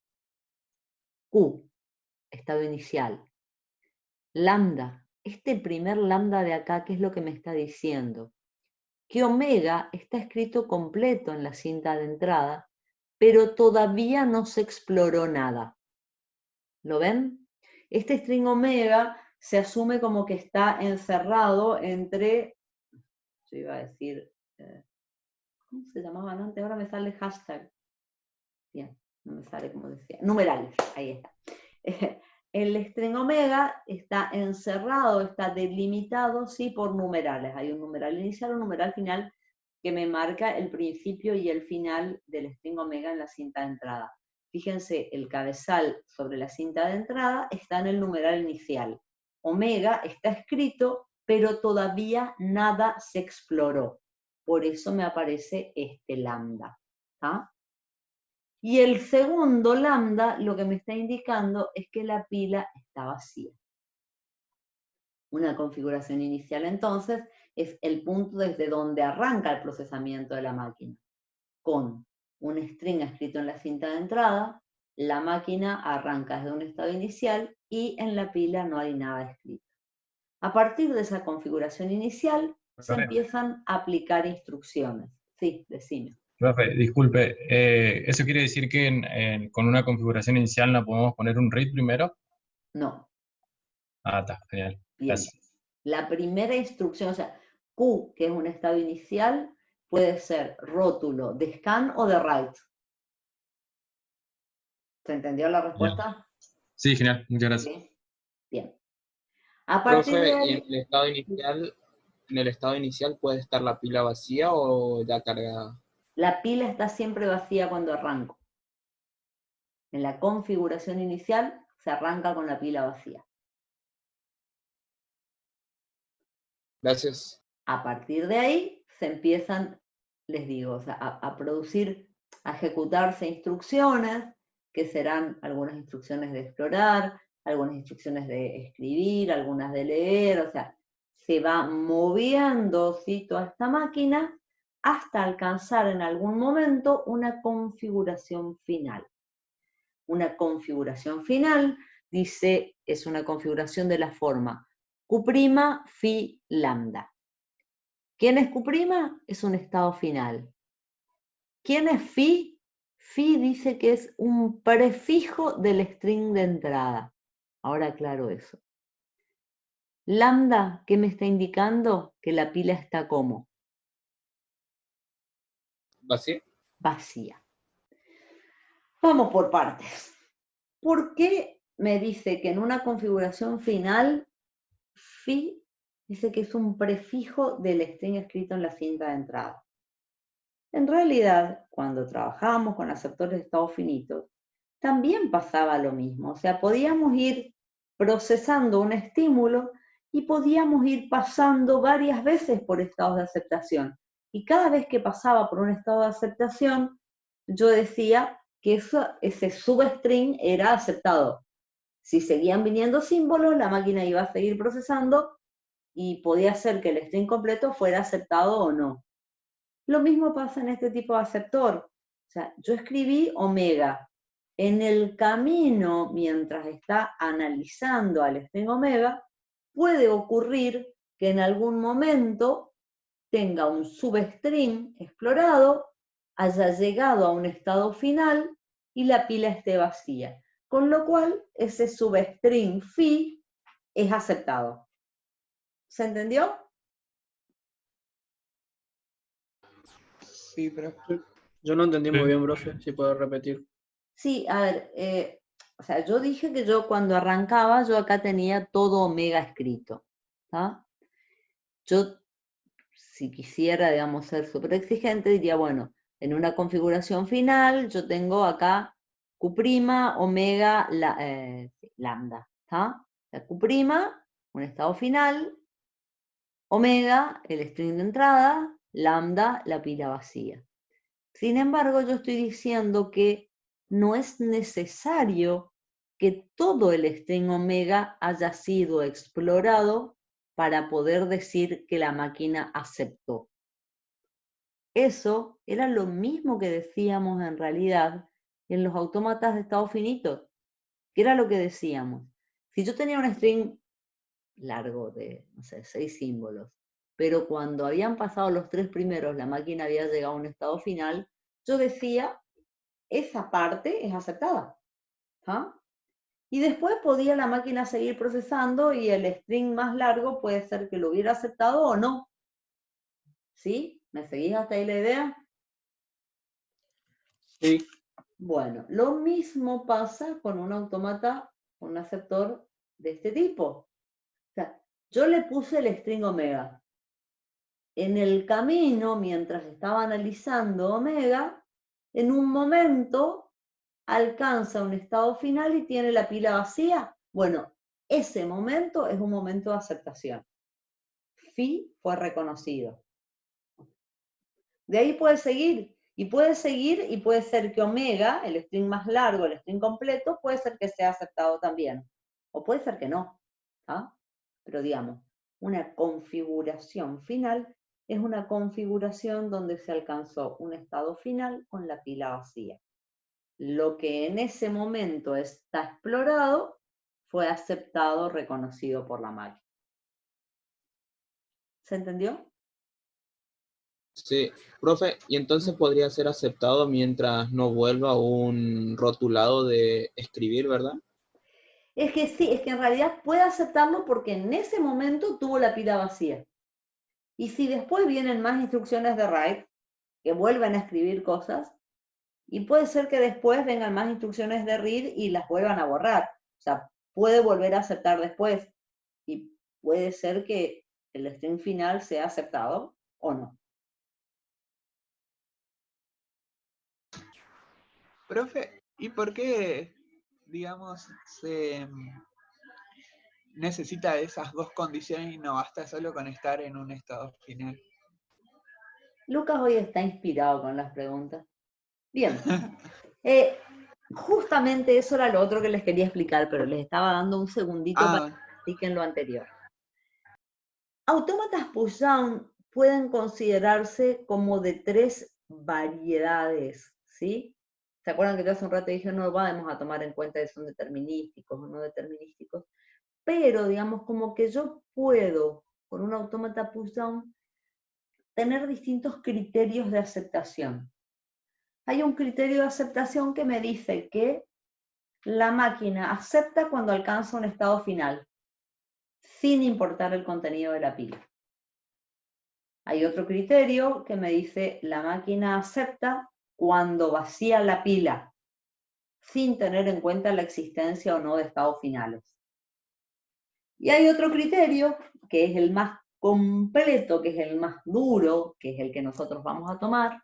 Q, estado inicial. Lambda, este primer lambda de acá, ¿qué es lo que me está diciendo? Que omega está escrito completo en la cinta de entrada, pero todavía no se exploró nada. ¿Lo ven? Este string omega se asume como que está encerrado entre, yo iba a decir, ¿cómo se llamaban antes? Ahora me sale hashtag. Bien, no me sale como decía. Numerales, ahí está. el string omega está encerrado, está delimitado, sí, por numerales. Hay un numeral inicial, un numeral final que me marca el principio y el final del string omega en la cinta de entrada. Fíjense, el cabezal sobre la cinta de entrada está en el numeral inicial. Omega está escrito, pero todavía nada se exploró. Por eso me aparece este lambda. ¿Ah? Y el segundo lambda lo que me está indicando es que la pila está vacía. Una configuración inicial entonces es el punto desde donde arranca el procesamiento de la máquina. Con un string escrito en la cinta de entrada, la máquina arranca desde un estado inicial y en la pila no hay nada escrito. A partir de esa configuración inicial se empiezan a aplicar instrucciones. Sí, decime. Profe, disculpe, ¿eso quiere decir que con una configuración inicial no podemos poner un read primero? No. Ah, está, genial. Bien. Gracias. La primera instrucción, o sea, Q, que es un estado inicial, puede ser rótulo de scan o de write. ¿Se entendió la respuesta? Sí, genial, muchas gracias. ¿Sí? Bien. A partir de Profe, ¿y ahí, en el estado inicial puede estar la pila vacía o ya cargada? la pila está siempre vacía cuando arranco. En la configuración inicial se arranca con la pila vacía. Gracias. A partir de ahí se empiezan, les digo, o sea, a producir, a ejecutarse instrucciones, que serán algunas instrucciones de explorar, algunas instrucciones de escribir, algunas de leer, o sea, se va moviendo, ¿sí?, toda esta máquina hasta alcanzar en algún momento una configuración final. Una configuración final, dice, es una configuración de la forma Q' phi lambda. ¿Quién es Q'? Es un estado final. ¿Quién es phi? Phi dice que es un prefijo del string de entrada. Ahora aclaro eso. Lambda, ¿qué me está indicando? Que la pila está ¿cómo? ¿Vacía? Vacía. Vamos por partes. ¿Por qué me dice que en una configuración final phi dice que es un prefijo del string escrito en la cinta de entrada? En realidad, cuando trabajábamos con aceptores de estados finitos, también pasaba lo mismo. O sea, podíamos ir procesando un estímulo y podíamos ir pasando varias veces por estados de aceptación. Y cada vez que pasaba por un estado de aceptación, yo decía que ese substring era aceptado. Si seguían viniendo símbolos, la máquina iba a seguir procesando y podía ser que el string completo fuera aceptado o no. Lo mismo pasa en este tipo de aceptor. O sea, yo escribí omega. En el camino, mientras está analizando al string omega, puede ocurrir que en algún momento tenga un substring explorado, haya llegado a un estado final y la pila esté vacía. Con lo cual, ese substring phi es aceptado. ¿Se entendió? Sí, pero Yo no entendí muy Sí. bien, profe, si puedo repetir. Sí, a ver, o sea, yo dije que yo cuando arrancaba, yo acá tenía todo omega escrito. ¿Tá? Yo, si quisiera, digamos, ser súper exigente, diría, bueno, en una configuración final, yo tengo acá Q', omega, lambda. ¿Tá? La Q', un estado final, omega, el string de entrada, lambda, la pila vacía. Sin embargo, yo estoy diciendo que no es necesario que todo el string omega haya sido explorado para poder decir que la máquina aceptó. Eso era lo mismo que decíamos en realidad en los autómatas de estado finito, que era lo que decíamos. Si yo tenía un string largo de, no sé, 6 símbolos, pero cuando habían pasado los 3 primeros, la máquina había llegado a un estado final, yo decía, esa parte es aceptada. ¿Ah? Y después podía la máquina seguir procesando y el string más largo puede ser que lo hubiera aceptado o no. ¿Sí? ¿Me seguís hasta ahí la idea? Sí. Bueno, lo mismo pasa con un autómata un aceptor de este tipo. O sea, yo le puse el string omega. En el camino, mientras estaba analizando omega, en un momento alcanza un estado final y tiene la pila vacía. Bueno, ese momento es un momento de aceptación. Phi fue reconocido. De ahí puede seguir, y puede ser que omega, el string más largo, el string completo, puede ser que sea aceptado también. O puede ser que no. ¿Ah? Pero digamos, una configuración final es una configuración donde se alcanzó un estado final con la pila vacía. Lo que en ese momento está explorado fue aceptado, reconocido por la máquina. ¿Se entendió? Sí, profe, y entonces podría ser aceptado mientras no vuelva un rotulado de escribir, ¿verdad? Es que sí, es que en realidad puede aceptarlo porque en ese momento tuvo la pila vacía. Y si después vienen más instrucciones de write, que vuelvan a escribir cosas, y puede ser que después vengan más instrucciones de read y las vuelvan a borrar. O sea, puede volver a aceptar después. Y puede ser que el string final sea aceptado o no. Profe, ¿y por qué, digamos, se necesita esas dos condiciones y no basta solo con estar en un estado final? Lucas hoy está inspirado con las preguntas. Bien. Justamente eso era lo otro que les quería explicar, pero les estaba dando un segundito para que practiquen lo anterior. Autómatas push-down pueden considerarse como de 3 variedades, ¿sí? ¿Se acuerdan que yo hace un rato dije no vamos a tomar en cuenta si son determinísticos o no determinísticos? Pero, digamos, como que yo puedo, con un autómata push-down, tener distintos criterios de aceptación. Hay un criterio de aceptación que me dice que la máquina acepta cuando alcanza un estado final, sin importar el contenido de la pila. Hay otro criterio que me dice la máquina acepta cuando vacía la pila, sin tener en cuenta la existencia o no de estados finales. Y hay otro criterio, que es el más completo, que es el más duro, que es el que nosotros vamos a tomar,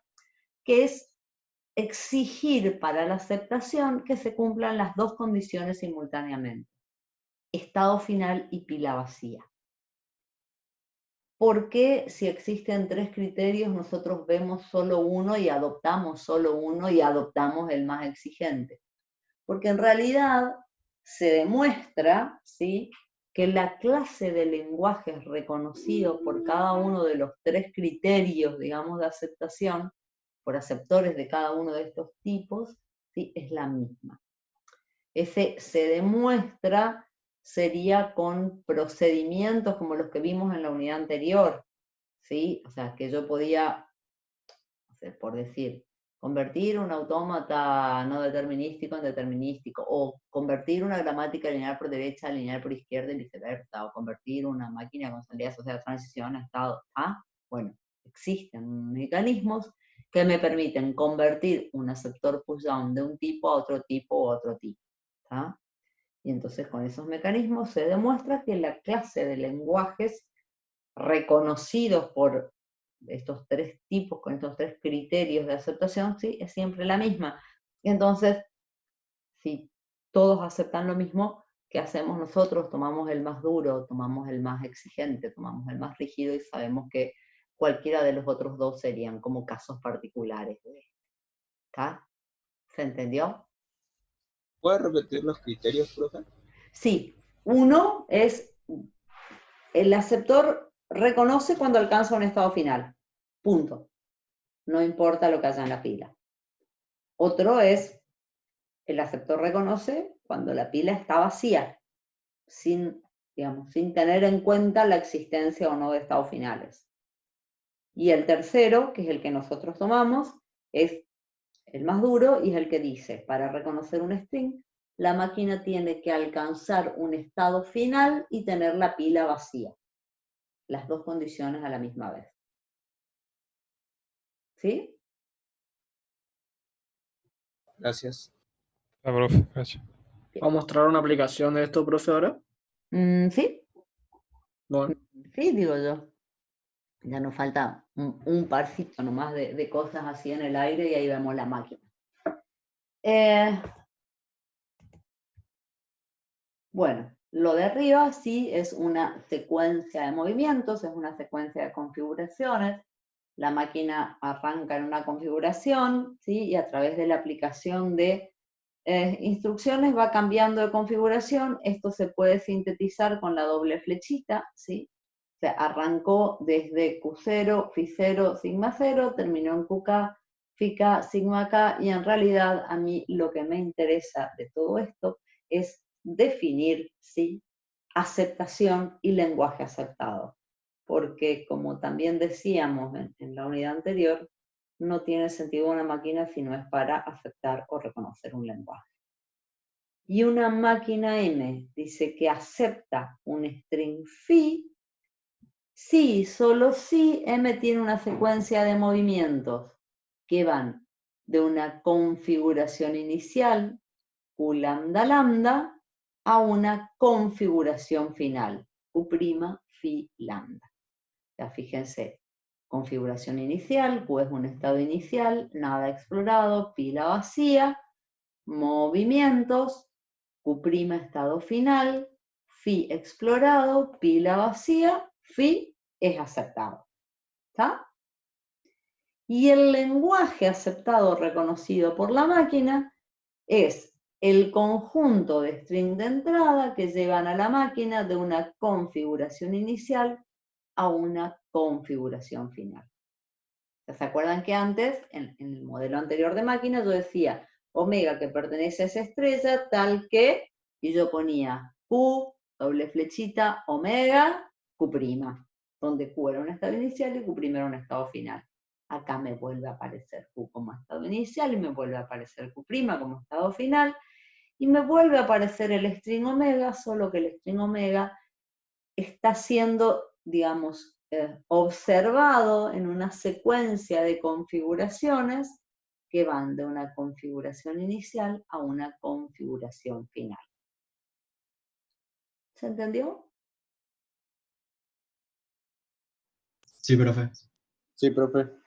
que es exigir para la aceptación que se cumplan las dos condiciones simultáneamente: estado final y pila vacía. ¿Por qué si existen 3 criterios nosotros vemos solo uno y adoptamos solo uno y adoptamos el más exigente? Porque en realidad se demuestra, ¿sí?, que la clase de lenguajes reconocidos por cada uno de los 3 criterios, digamos, de aceptación, por aceptores de cada uno de estos tipos, ¿sí?, es la misma. Ese se demuestra sería con procedimientos como los que vimos en la unidad anterior, ¿sí? O sea, que yo podía, por decir, convertir un autómata no determinístico en determinístico, o convertir una gramática lineal por derecha a lineal por izquierda y viceversa, o convertir una máquina con salida asociada a transición a estado A. Bueno, existen mecanismos que me permiten convertir un aceptor push-down de un tipo a otro tipo o otro tipo. ¿Tá? Y entonces con esos mecanismos se demuestra que la clase de lenguajes reconocidos por estos 3 tipos, con estos 3 criterios de aceptación, ¿sí?, es siempre la misma. Entonces, si todos aceptan lo mismo, ¿qué hacemos nosotros? Tomamos el más duro, tomamos el más exigente, tomamos el más rígido y sabemos que cualquiera de los otros dos serían como casos particulares de esto. ¿Está? ¿Se entendió? ¿Puede repetir los criterios, profe? Sí. Uno es el aceptor reconoce cuando alcanza un estado final. Punto. No importa lo que haya en la pila. Otro es el aceptor reconoce cuando la pila está vacía, sin tener en cuenta la existencia o no de estados finales. Y el tercero, que es el que nosotros tomamos, es el más duro y es el que dice, para reconocer un string, la máquina tiene que alcanzar un estado final y tener la pila vacía. Las dos condiciones a la misma vez. ¿Sí? Gracias. Ah, profe, gracias. ¿Va a mostrar una aplicación de esto, profe, ahora? ¿Sí? Bueno, Sí, digo yo. Ya nos falta un parcito nomás de cosas así en el aire y ahí vemos la máquina. Bueno, lo de arriba sí es una secuencia de movimientos, es una secuencia de configuraciones. La máquina arranca en una configuración, ¿sí? Y a través de la aplicación de instrucciones va cambiando de configuración. Esto se puede sintetizar con la doble flechita, ¿sí? O sea, arrancó desde Q0, Φ0, Sigma 0, terminó en QK, FIK, Sigma K, y en realidad a mí lo que me interesa de todo esto es definir, ¿sí? Aceptación y lenguaje aceptado. Porque como también decíamos en la unidad anterior, no tiene sentido una máquina si no es para aceptar o reconocer un lenguaje. Y una máquina M dice que acepta un string phi si, solo si M tiene una secuencia de movimientos que van de una configuración inicial, Q lambda lambda, a una configuración final, Q', phi lambda. Ya fíjense, configuración inicial, Q es un estado inicial, nada explorado, pila vacía, movimientos, Q' estado final, phi explorado, pila vacía, phi es aceptado. ¿Está? Y el lenguaje aceptado reconocido por la máquina es el conjunto de string de entrada que llevan a la máquina de una configuración inicial a una configuración final. ¿Se acuerdan que antes, en el modelo anterior de máquina, yo decía omega que pertenece a esa estrella tal que, y yo ponía Q, doble flechita, omega, Q', donde Q era un estado inicial y Q' era un estado final. Acá me vuelve a aparecer Q como estado inicial y me vuelve a aparecer Q' como estado final, y me vuelve a aparecer el string omega, solo que el string omega está siendo, digamos, observado en una secuencia de configuraciones que van de una configuración inicial a una configuración final. ¿Se entendió? Sí, profe. Sí, profe.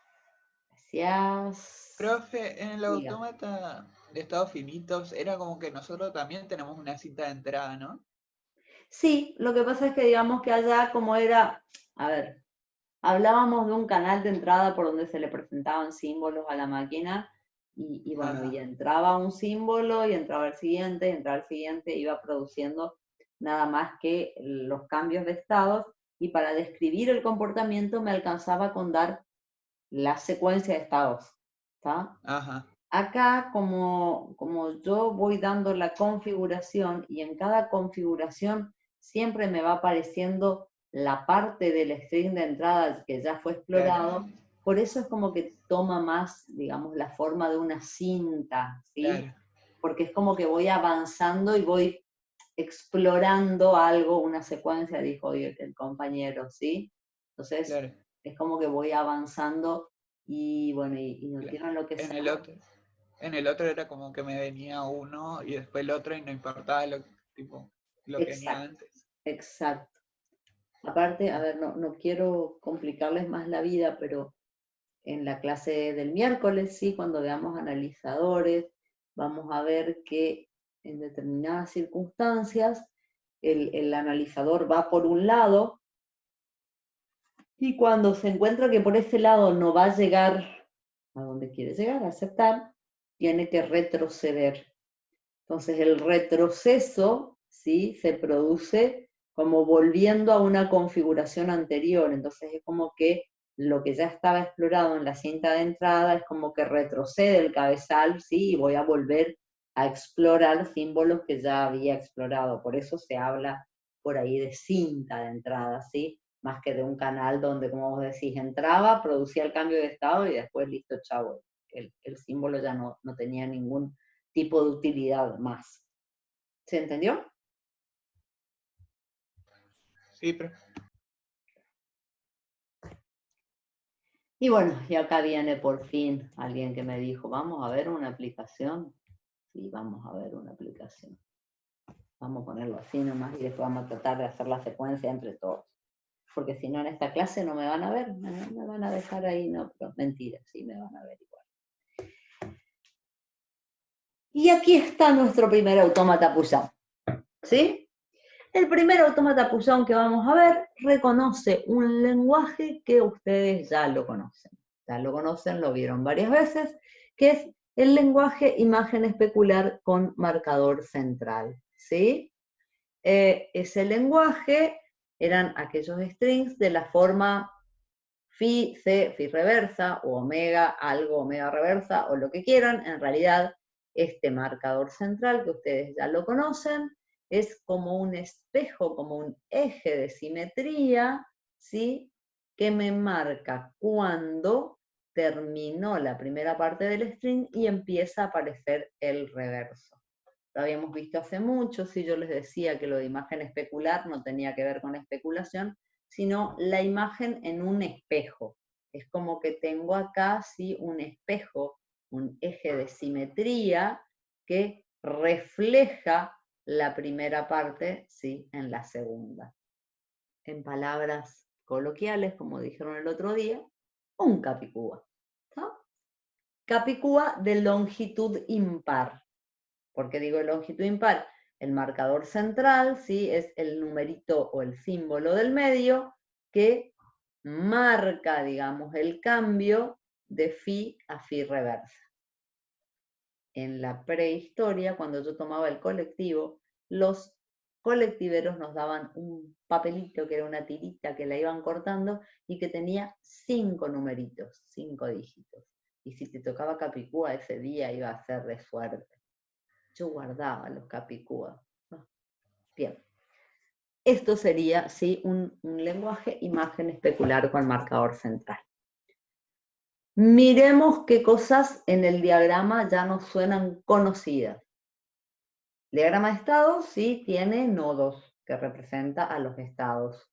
Gracias. Profe, en el Diga. autómata de estados finitos era como que nosotros también tenemos una cinta de entrada, ¿no? Sí, lo que pasa es que digamos que allá como era, a ver, hablábamos de un canal de entrada por donde se le presentaban símbolos a la máquina y bueno, Ajá. y entraba un símbolo y entraba el siguiente, y entraba el siguiente, iba produciendo nada más que los cambios de estados, y para describir el comportamiento me alcanzaba con dar la secuencia de estados, ¿está? Ajá. Acá, como yo voy dando la configuración y en cada configuración siempre me va apareciendo la parte del string de entrada que ya fue explorado, Claro. por eso es como que toma más, digamos, la forma de una cinta, ¿sí? Claro. Porque es como que voy avanzando y voy explorando algo, una secuencia, dijo hoy el compañero, ¿sí? Entonces, Claro. es como que voy avanzando y bueno, y no Claro. tienen lo que En sea. en el otro era como que me venía uno y después el otro y no importaba lo que venía Exacto, antes. exacto. Aparte, a ver, no quiero complicarles más la vida, pero en la clase del miércoles, sí, cuando veamos analizadores, vamos a ver que en determinadas circunstancias el analizador va por un lado y cuando se encuentra que por ese lado no va a llegar a donde quiere llegar, a aceptar, tiene que retroceder. Entonces el retroceso, ¿sí?, se produce como volviendo a una configuración anterior. Entonces es como que lo que ya estaba explorado en la cinta de entrada es como que retrocede el cabezal, ¿sí?, y voy a volver a explorar símbolos que ya había explorado. Por eso se habla por ahí de cinta de entrada, ¿sí?, más que de un canal donde, como vos decís, entraba, producía el cambio de estado y después listo, chavo. El símbolo ya no tenía ningún tipo de utilidad más. ¿Se entendió? Sí, pero Y bueno, y acá viene por fin alguien que me dijo, vamos a ver una aplicación. Sí, vamos a ver una aplicación. Vamos a ponerlo así nomás y después vamos a tratar de hacer la secuencia entre todos. Porque si no en esta clase no me van a ver, me van a dejar ahí, no, pero mentira, sí me van a ver igual. Y aquí está nuestro primer autómata Poisson, ¿sí? El primer autómata Poisson que vamos a ver reconoce un lenguaje que ustedes ya lo conocen. Ya lo conocen, lo vieron varias veces, que es el lenguaje imagen especular con marcador central, ¿sí? Ese lenguaje eran aquellos strings de la forma phi, c, phi reversa, o omega, algo, omega reversa, o lo que quieran. En realidad, este marcador central, que ustedes ya lo conocen, es como un espejo, como un eje de simetría, ¿sí? Que me marca cuando terminó la primera parte del string y empieza a aparecer el reverso. Lo habíamos visto hace mucho, si yo les decía que lo de imagen especular no tenía que ver con especulación, sino la imagen en un espejo. Es como que tengo acá, sí, un espejo, un eje de simetría que refleja la primera parte, sí, en la segunda. En palabras coloquiales, como dijeron el otro día, un capicúa, ¿no? Capicúa de longitud impar. ¿Por qué digo longitud impar? El marcador central, ¿sí? Es el numerito o el símbolo del medio que marca, digamos, el cambio de phi a phi reversa. En la prehistoria, cuando yo tomaba el colectivo, los colectiveros nos daban un papelito que era una tirita que la iban cortando y que tenía 5 numeritos, 5 dígitos. Y si te tocaba capicúa ese día iba a ser de suerte. Yo guardaba los capicúa. Bien. Esto sería, sí, un lenguaje imagen especular con marcador central. Miremos qué cosas en el diagrama ya nos suenan conocidas. El diagrama de estados, sí, tiene nodos que representa a los estados.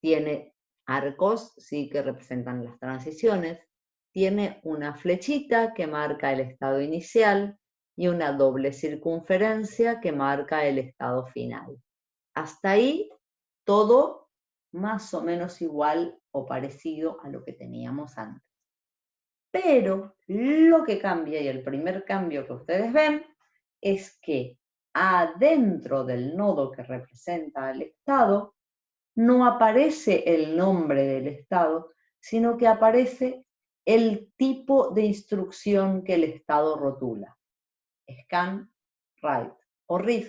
Tiene arcos, sí, que representan las transiciones. Tiene una flechita que marca el estado inicial y una doble circunferencia que marca el estado final. Hasta ahí, todo más o menos igual o parecido a lo que teníamos antes. Pero lo que cambia, y el primer cambio que ustedes ven, es que adentro del nodo que representa al estado, no aparece el nombre del estado, sino que aparece el tipo de instrucción que el estado rotula. Scan, write o read.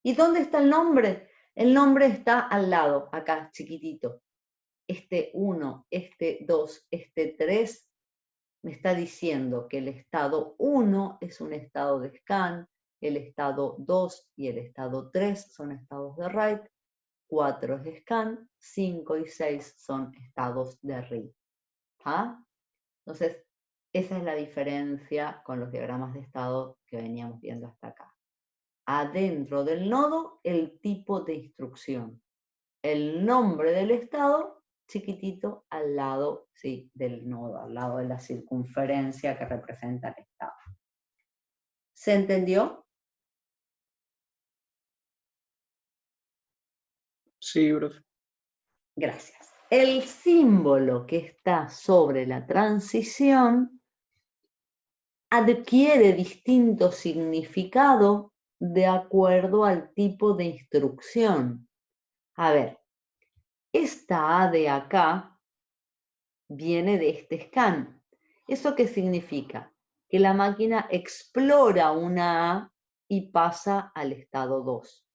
¿Y dónde está el nombre? El nombre está al lado, acá, chiquitito. Este 1, este 2, este 3 me está diciendo que el estado 1 es un estado de scan, el estado 2 y el estado 3 son estados de write, 4 es scan, 5 y 6 son estados de read. ¿Ah? Entonces, esa es la diferencia con los diagramas de estado que veníamos viendo hasta acá. Adentro del nodo, el tipo de instrucción. El nombre del estado, chiquitito, al lado, sí, del nodo, al lado de la circunferencia que representa el estado. ¿Se entendió? Sí, profe. Gracias. El símbolo que está sobre la transición adquiere distinto significado de acuerdo al tipo de instrucción. A ver, esta A de acá viene de este scan. ¿Eso qué significa? Que la máquina explora una A y pasa al estado 2.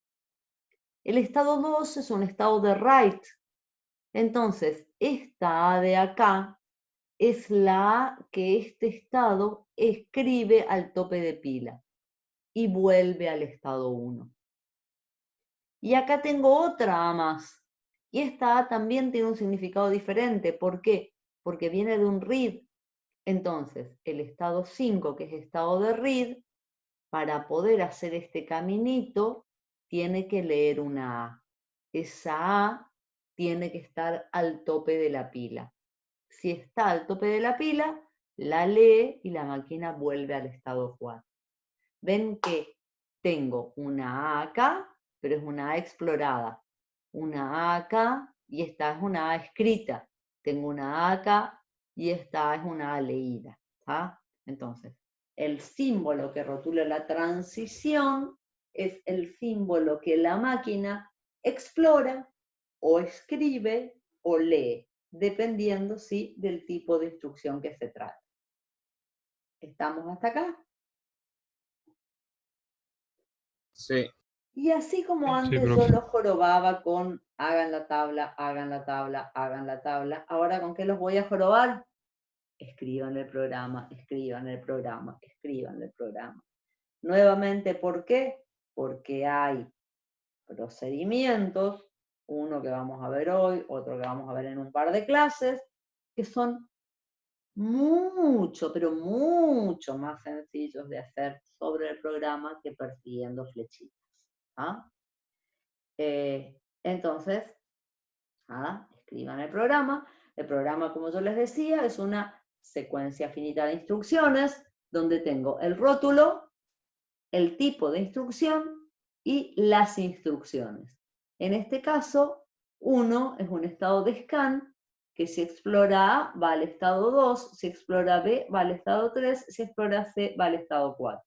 El estado 2 es un estado de write. Entonces, esta A de acá es la A que este estado escribe al tope de pila y vuelve al estado 1. Y acá tengo otra A más. Y esta A también tiene un significado diferente. ¿Por qué? Porque viene de un read. Entonces, el estado 5, que es estado de read, para poder hacer este caminito, tiene que leer una A. Esa A tiene que estar al tope de la pila. Si está al tope de la pila, la lee y la máquina vuelve al estado 4. Ven que tengo una A acá, pero es una A explorada. Una A acá y esta es una A escrita. Tengo una A acá y esta es una A leída. ¿Tá? Entonces, el símbolo que rotula la transición es el símbolo que la máquina explora o escribe o lee, dependiendo ¿sí? del tipo de instrucción que se trata. ¿Estamos hasta acá? Sí. Y así como Sí, antes yo profe. los jorobaba con hagan la tabla, hagan la tabla, hagan la tabla, ahora ¿con qué los voy a jorobar? Escriban el programa, escriban el programa, escriban el programa. Nuevamente, ¿por qué? Porque hay procedimientos, uno que vamos a ver hoy, otro que vamos a ver en un par de clases, que son mucho, pero mucho más sencillos de hacer sobre el programa que persiguiendo flechitas. ¿Ah? Entonces, nada, escriban el programa. El programa, como yo les decía, es una secuencia finita de instrucciones donde tengo el rótulo, el tipo de instrucción y las instrucciones. En este caso, 1 es un estado de scan, que si explora A va al estado 2, si explora B va al estado 3, si explora C va al estado 4.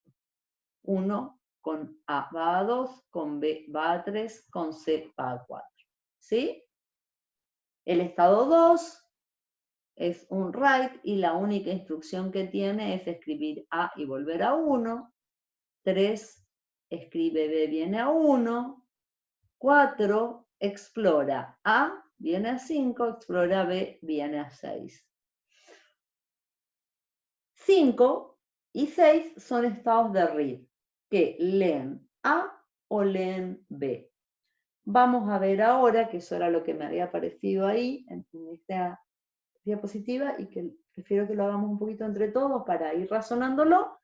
1 con A va a 2, con B va a 3, con C va a 4. ¿Sí? El estado 2 es un write y la única instrucción que tiene es escribir A y volver a 1. 3, escribe B, viene a 1. 4, explora A, viene a 5, explora B, viene a 6. 5 y 6 son estados de read, que leen A o leen B. Vamos a ver ahora, que eso era lo que me había aparecido ahí en esta diapositiva y que prefiero que lo hagamos un poquito entre todos para ir razonándolo.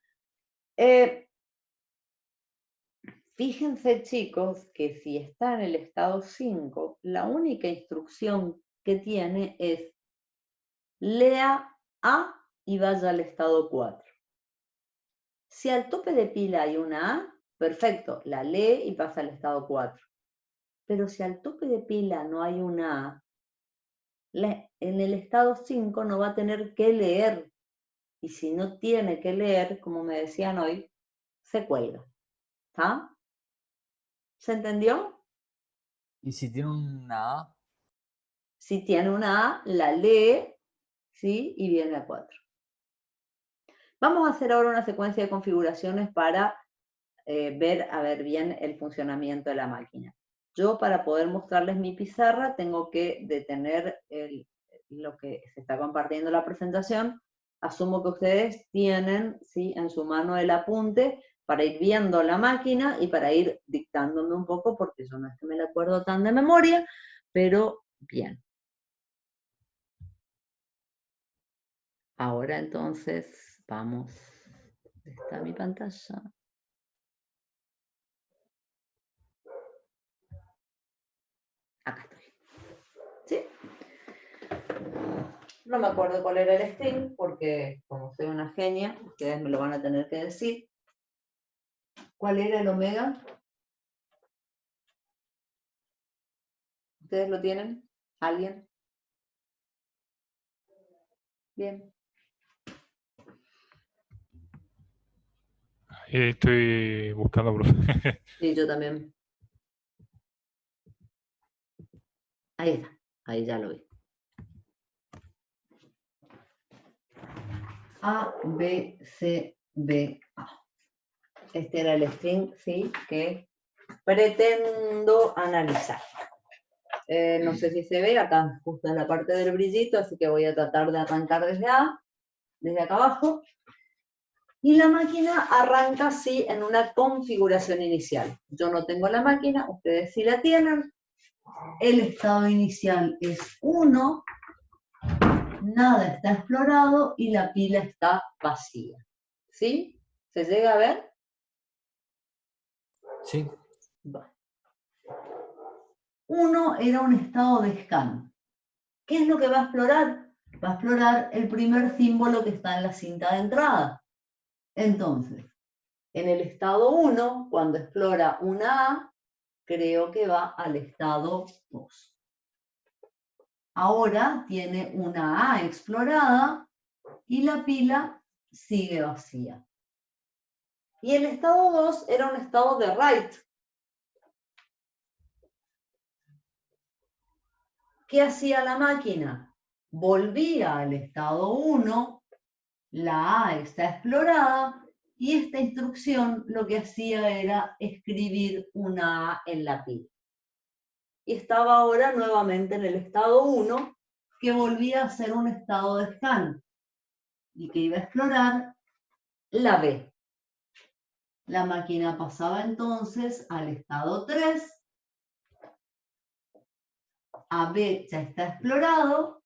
Fíjense, chicos, que si está en el estado 5, la única instrucción que tiene es lea A y vaya al estado 4. Si al tope de pila hay una A, perfecto, la lee y pasa al estado 4. Pero si al tope de pila no hay una A, en el estado 5 no va a tener que leer. Y si no tiene que leer, como me decían hoy, se cuelga. ¿Está? ¿Se entendió? ¿Y si tiene una A? Si tiene una A, la lee, ¿sí? Y viene a 4. Vamos a hacer ahora una secuencia de configuraciones para ver bien el funcionamiento de la máquina. Yo, para poder mostrarles mi pizarra, tengo que detener lo que se está compartiendo la presentación. Asumo que ustedes tienen, ¿sí?, en su mano el apunte para ir viendo la máquina y para ir dictándome un poco, porque yo no es que me la acuerdo tan de memoria, pero bien. Ahora entonces, vamos. ¿Dónde está mi pantalla? Acá estoy. ¿Sí? No me acuerdo cuál era el string, porque como soy una genia, ustedes me lo van a tener que decir. ¿Cuál era el omega? ¿Ustedes lo tienen? ¿Alguien? Bien. Estoy buscando, profe. Sí, yo también. Ahí está. Ahí ya lo vi. A, B, C, B, A. Este era el string, sí, que pretendo analizar. No sé si se ve, acá justo en la parte del brillito, así que voy a tratar de arrancar desde acá abajo. Y la máquina arranca así en una configuración inicial. Yo no tengo la máquina, ustedes sí la tienen. El estado inicial es 1, nada está explorado y la pila está vacía. ¿Sí? ¿Se llega a ver? Sí. Bueno. 1 era un estado de scan. ¿Qué es lo que va a explorar? Va a explorar el primer símbolo que está en la cinta de entrada. Entonces, En el estado 1, cuando explora una A, creo que va al estado 2. Ahora tiene una A explorada y la pila sigue vacía. Y el estado 2 era un estado de write. ¿Qué hacía la máquina? Volvía al estado 1, la A está explorada, y esta instrucción lo que hacía era escribir una A en la pila. Y estaba ahora nuevamente en el estado 1, que volvía a ser un estado de scan, y que iba a explorar la B. La máquina pasaba entonces al estado 3, AB ya está explorado,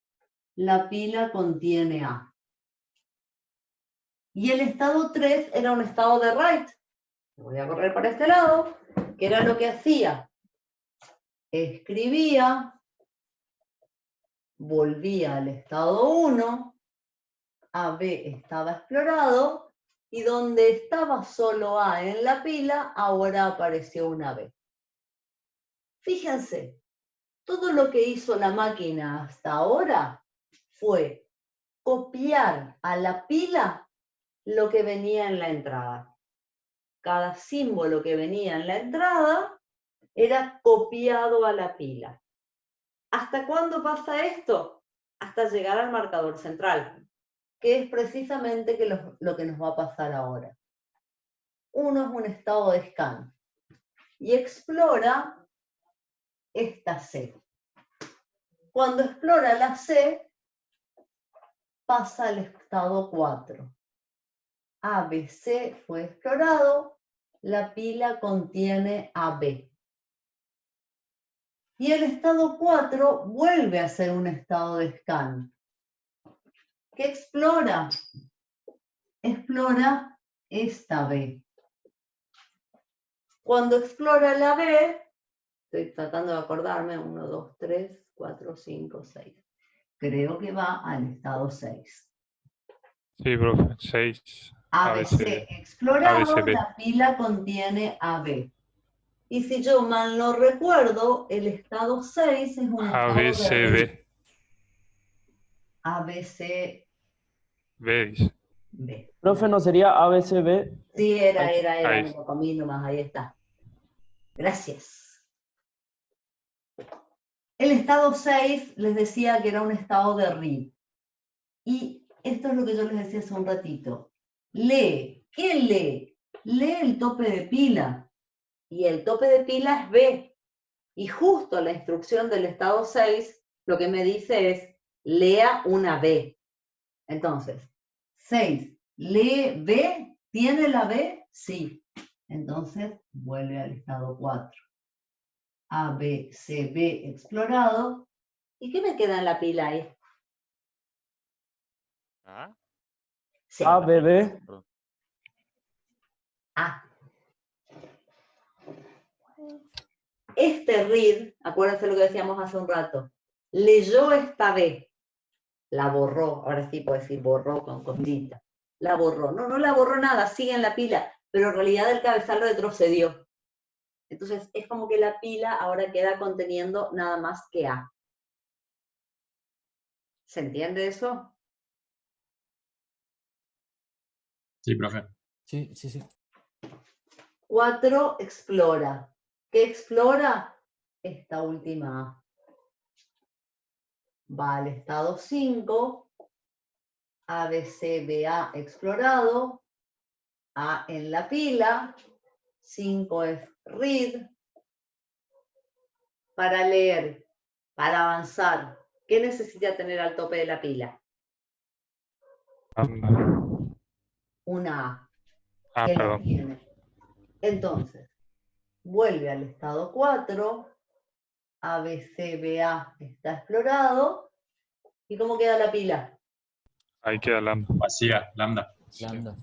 la pila contiene A. Y el estado 3 era un estado de write. Voy a correr para este lado, que era lo que hacía. Escribía, volvía al estado 1, AB estaba explorado, y donde estaba solo A en la pila, ahora apareció una B. Fíjense, todo lo que hizo la máquina hasta ahora fue copiar a la pila lo que venía en la entrada. Cada símbolo que venía en la entrada era copiado a la pila. ¿Hasta cuándo pasa esto? Hasta llegar al marcador central, que es precisamente lo que nos va a pasar ahora. Uno es un estado de scan y explora esta C. Cuando explora la C, pasa al estado 4. ABC fue explorado, la pila contiene AB. Y el estado 4 vuelve a ser un estado de scan. ¿Qué explora? Explora esta B. Cuando explora la B, estoy tratando de acordarme, 1, 2, 3, 4, 5, 6. Creo que va al estado 6. Sí, profe, 6. ABC explorado, ABCB. la pila contiene AB. Y si yo mal no recuerdo, el estado 6 es un estado de ABCB. ABC B dice. B. Profe, ¿no sería ABCB? Sí, era Ahí. un comino más, ahí está. Gracias. El estado 6 les decía que era un estado de read. Y esto es lo que yo les decía hace un ratito. Lee. ¿Qué lee? Lee el tope de pila. Y el tope de pila es B. Y justo la instrucción del estado 6 lo que me dice es, lea una B. Entonces, 6, lee B, ¿tiene la B? Sí. Entonces, vuelve al estado 4. A, B, C, B explorado. ¿Y qué me queda en la pila ahí? ¿Ah? Sí. ABB. A. Este read, acuérdense lo que decíamos hace un rato, leyó esta B, la borró, ahora sí puedo decir borró con comillita, la borró, no la borró nada, sigue en la pila, pero en realidad el cabezal retrocedió. Entonces es como que la pila ahora queda conteniendo nada más que A. ¿Se entiende eso? Sí, profe. Sí, sí, sí. 4 explora. ¿Qué explora? Esta última A. Va al estado 5, ABCDA explorado, A en la pila, 5 es read. Para leer, para avanzar, ¿qué necesita tener al tope de la pila? Anda. Una A. Ah, Que la perdón. tiene. Entonces, vuelve al estado 4, ABCBA está explorado, ¿y cómo queda la pila? Ahí queda lambda. Vacía, lambda. Lambda.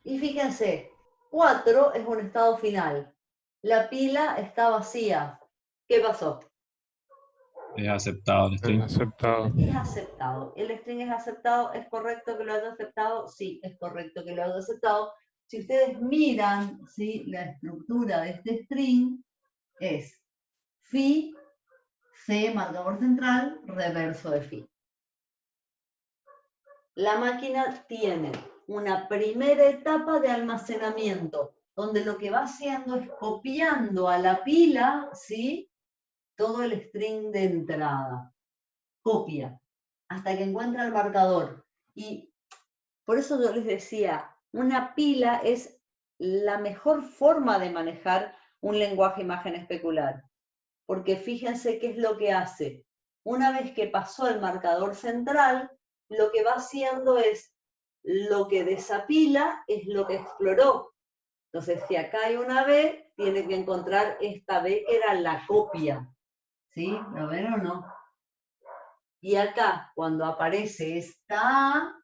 Y fíjense, 4 es un estado final. La pila está vacía. ¿Qué pasó? Es aceptado el string. Aceptado. Es aceptado. El string es aceptado. ¿Es correcto que lo haya aceptado? Sí, es correcto que lo haya aceptado. si ustedes miran, ¿sí? La estructura de este string es phi, C, marcador central, reverso de phi. La máquina tiene una primera etapa de almacenamiento, donde lo que va haciendo es copiando a la pila, ¿sí? Todo el string de entrada. Copia, hasta que encuentra el marcador. Y por eso yo les decía, una pila es la mejor forma de manejar un lenguaje imagen especular. Porque fíjense qué es lo que hace. Una vez que pasó el marcador central, lo que va haciendo es lo que desapila es lo que exploró. Entonces, si acá hay una B, tiene que encontrar esta B que era la copia. ¿Sí? ¿Lo ven o no? Y acá, cuando aparece esta A,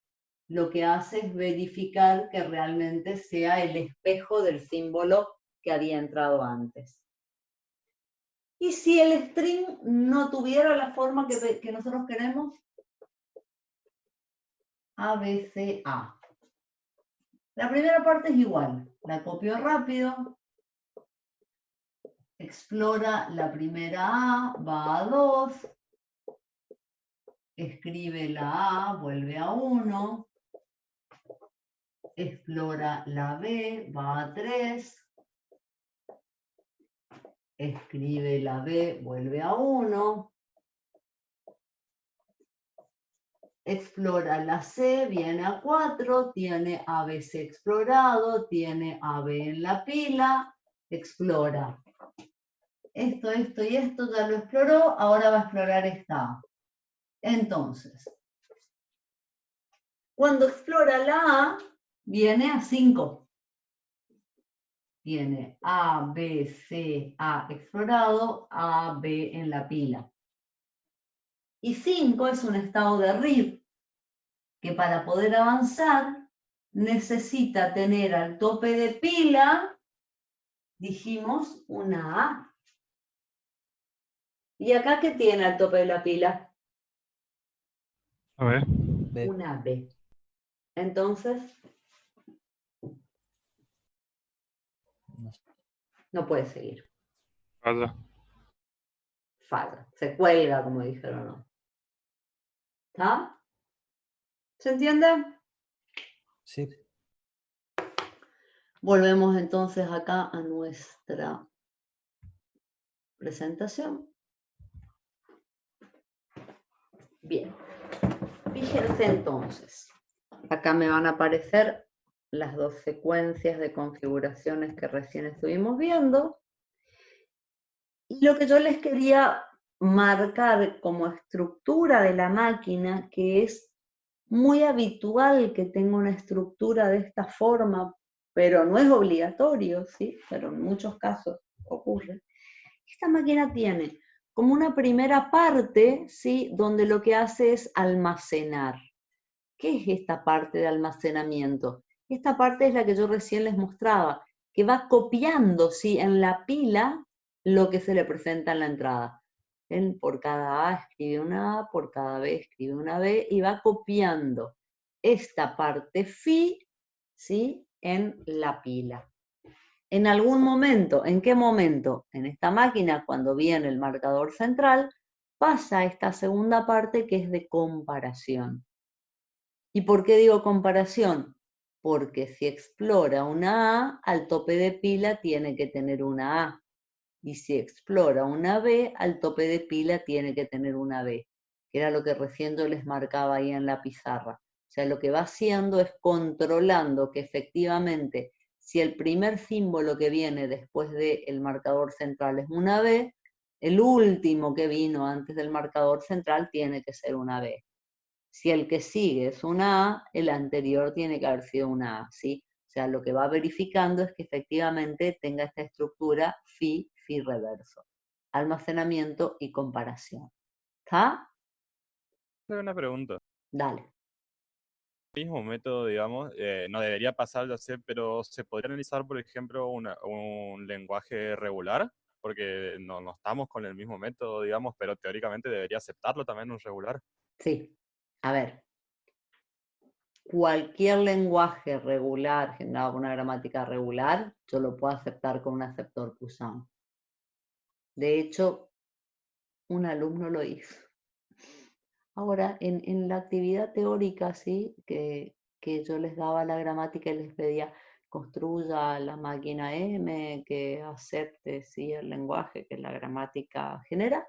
lo que hace es verificar que realmente sea el espejo del símbolo que había entrado antes. Y si el string no tuviera la forma que nosotros queremos, ABCA. La primera parte es igual, la copio rápido, explora la primera A, va a 2, escribe la A, vuelve a 1, explora la B, va a 3, escribe la B, vuelve a 1, explora la C, viene a 4, tiene ABC explorado, tiene AB en la pila, explora. Esto y esto ya lo exploró, ahora va a explorar esta A. Entonces, cuando explora la A, viene a 5. Tiene A, B, C, A explorado, A, B en la pila. Y 5 es un estado de read, que para poder avanzar necesita tener al tope de pila, dijimos, una A. ¿Y acá qué tiene al tope de la pila? A ver. B. Una B. Entonces, No sé. no puede seguir. Vaya. Falla. Se cuelga, como dijeron, ¿no? ¿Está? ¿Se entiende? Sí. Volvemos entonces acá a nuestra presentación. Bien. Fíjense entonces. Acá me van a aparecer las dos secuencias de configuraciones que recién estuvimos viendo. Y lo que yo les quería marcar como estructura de la máquina, que es muy habitual que tenga una estructura de esta forma, pero no es obligatorio, ¿sí? Pero en muchos casos ocurre. Esta máquina tiene como una primera parte, ¿sí? Donde lo que hace es almacenar. ¿Qué es esta parte de almacenamiento? Esta parte es la que yo recién les mostraba, que va copiando, ¿sí? En la pila lo que se le presenta en la entrada. Por cada A escribe una A, por cada B escribe una B, y va copiando esta parte phi, ¿sí? En la pila. En algún momento, ¿en qué momento? En esta máquina, cuando viene el marcador central, pasa esta segunda parte que es de comparación. ¿Y por qué digo comparación? Porque si explora una A, al tope de pila tiene que tener una A. Y si explora una B, al tope de pila tiene que tener una B, que era lo que recién yo les marcaba ahí en la pizarra. O sea, lo que va haciendo es controlando que efectivamente, si el primer símbolo que viene después del marcador central es una B, el último que vino antes del marcador central tiene que ser una B. Si el que sigue es una A, el anterior tiene que haber sido una A, ¿sí? O sea, lo que va verificando es que efectivamente tenga esta estructura phi reverso. Almacenamiento y comparación. ¿Está? Tengo una pregunta. Dale. El mismo método, digamos, no debería pasar ya sé, pero ¿se podría analizar, por ejemplo, un lenguaje regular? Porque no estamos con el mismo método, digamos, pero teóricamente debería aceptarlo también un regular. Sí. A ver. cualquier lenguaje regular generado por una gramática regular, yo lo puedo aceptar con un aceptor Poisson. De hecho, un alumno lo hizo. Ahora, en la actividad teórica, ¿sí? que yo les daba la gramática y les pedía, construya la máquina M, que acepte, ¿sí? el lenguaje que la gramática genera,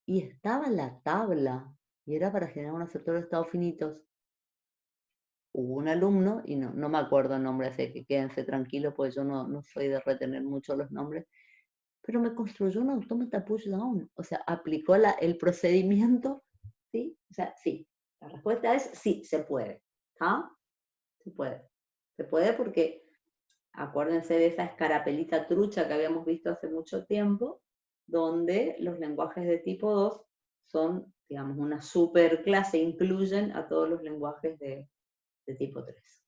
y estaba la tabla, y era para generar un aceptor de estados finitos. Hubo un alumno, y no me acuerdo el nombre, así que quédense tranquilos, pues yo no soy de retener mucho los nombres, pero me construyó un autómata push-down, o sea, aplicó el procedimiento, ¿sí? O sea, sí, la respuesta es sí, se puede, ¿ah? Se puede. Se puede porque, acuérdense de esa escarapelita trucha que habíamos visto hace mucho tiempo, donde los lenguajes de tipo 2 son, digamos, una superclase, incluyen a todos los lenguajes de tipo 3.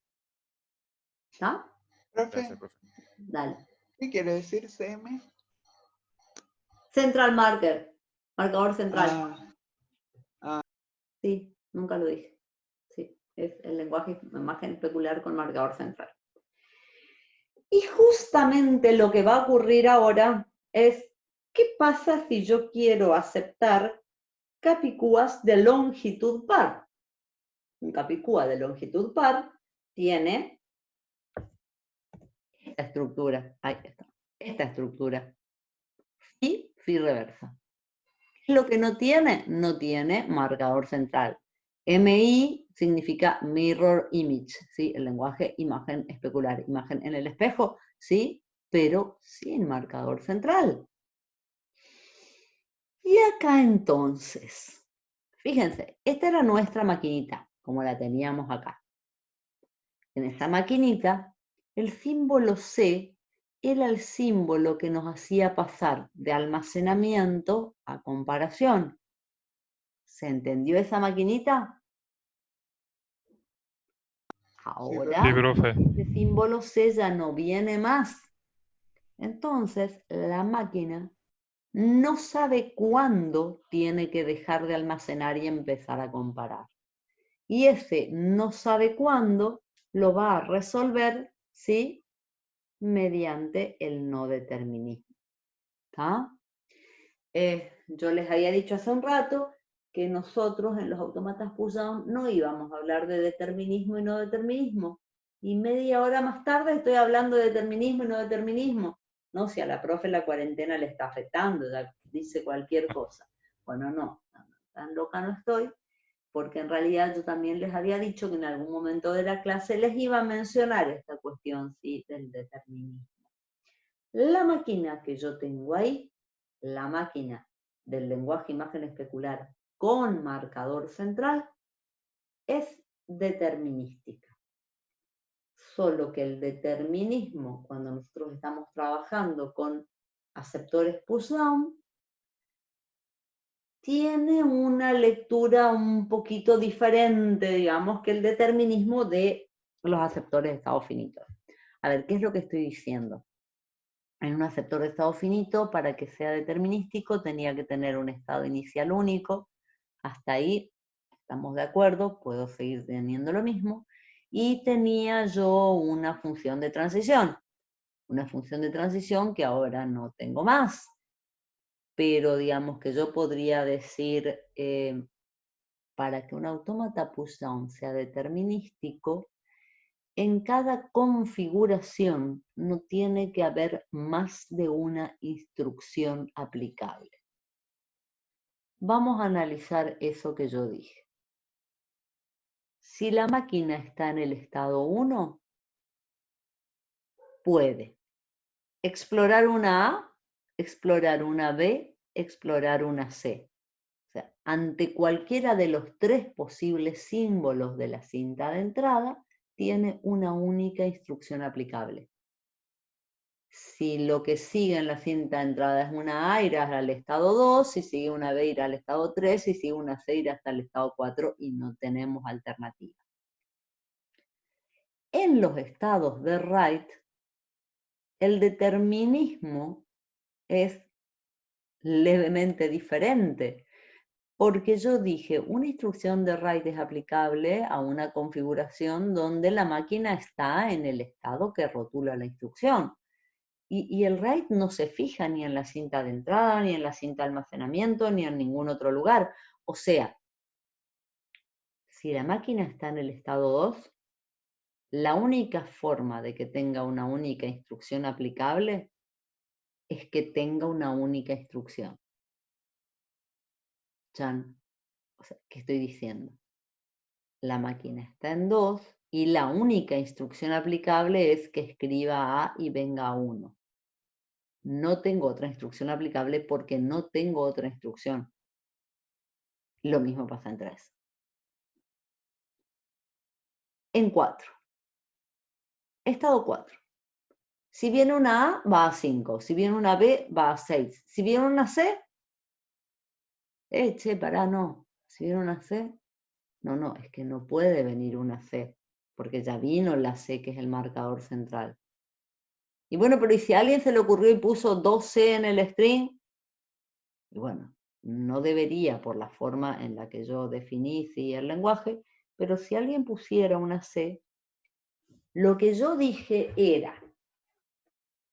¿Está? Profe, Gracias, profe. Dale. ¿qué quiere decir CM? Central marker, marcador central. Ah, Sí, nunca lo dije. Sí, es el lenguaje imagen especular con marcador central. Y justamente lo que va a ocurrir ahora es, ¿qué pasa si yo quiero aceptar capicúas de longitud par? Un capicúa de longitud par tiene esta estructura. Ahí está. Esta estructura. Phi reversa. ¿Qué es lo que no tiene? No tiene marcador central. MI significa mirror image, ¿sí? El lenguaje imagen especular, imagen en el espejo, ¿sí? Pero sin marcador central. Y acá entonces, fíjense, esta era nuestra maquinita, como la teníamos acá. En esta maquinita, el símbolo C era el símbolo que nos hacía pasar de almacenamiento a comparación. ¿Se entendió esa maquinita? Ahora, Sí, profe. este símbolo C ya no viene más. Entonces, la máquina no sabe cuándo tiene que dejar de almacenar y empezar a comparar. Y ese no sabe cuándo lo va a resolver, ¿sí? Mediante el no determinismo. ¿Está? Yo les había dicho hace un rato que nosotros en los autómatas push-down no íbamos a hablar de determinismo y no determinismo. Y media hora más tarde estoy hablando de determinismo y no determinismo. No, si a la profe la cuarentena le está afectando, ya dice cualquier cosa. Bueno, no, tan loca no estoy, porque en realidad yo también les había dicho que en algún momento de la clase les iba a mencionar esta cuestión, sí, del determinismo. La máquina que yo tengo ahí, la máquina del lenguaje imagen especular con marcador central, es determinística. Solo que el determinismo, cuando nosotros estamos trabajando con aceptores push-down, tiene una lectura un poquito diferente, digamos, que el determinismo de los aceptores de estado finito. A ver, ¿qué es lo que estoy diciendo? En un aceptor de estado finito, para que sea determinístico, tenía que tener un estado inicial único. Hasta ahí estamos de acuerdo, puedo seguir teniendo lo mismo. Y tenía yo una función de transición. Una función de transición que ahora no tengo más. Pero digamos que yo podría decir, para que un autómata push-down sea determinístico, en cada configuración no tiene que haber más de una instrucción aplicable. Vamos a analizar eso que yo dije. Si la máquina está en el estado 1, puede explorar una A, explorar una B, explorar una C. O sea, ante cualquiera de los tres posibles símbolos de la cinta de entrada, tiene una única instrucción aplicable. Si lo que sigue en la cinta de entrada es una A, irá al estado 2, si sigue una B, irá al estado 3, si sigue una C, irá hasta el estado 4 y no tenemos alternativa. En los estados de Wright, el determinismo es levemente diferente, Porque yo dije, una instrucción de write es aplicable a una configuración donde la máquina está en el estado que rotula la instrucción. Y el write no se fija ni en la cinta de entrada, ni en la cinta de almacenamiento, ni en ningún otro lugar. O sea, si la máquina está en el estado 2, la única forma de que tenga una única instrucción aplicable es que tenga una única instrucción. Chan. O sea, ¿qué estoy diciendo? La máquina está en 2 y la única instrucción aplicable es que escriba A y venga a 1. No tengo otra instrucción aplicable porque no tengo otra instrucción. Lo mismo pasa en 3. En 4. Estado 4. Si viene una A, va a 5. Si viene una B, va a 6. Si viene una C, pará, no. Si viene una C, no, es que no puede venir una C, porque ya vino la C, que es el marcador central. Y bueno, pero ¿y si a alguien se le ocurrió y puso 2C en el string? Y bueno, no debería por la forma en la que yo definí el lenguaje, pero si alguien pusiera una C, lo que yo dije era,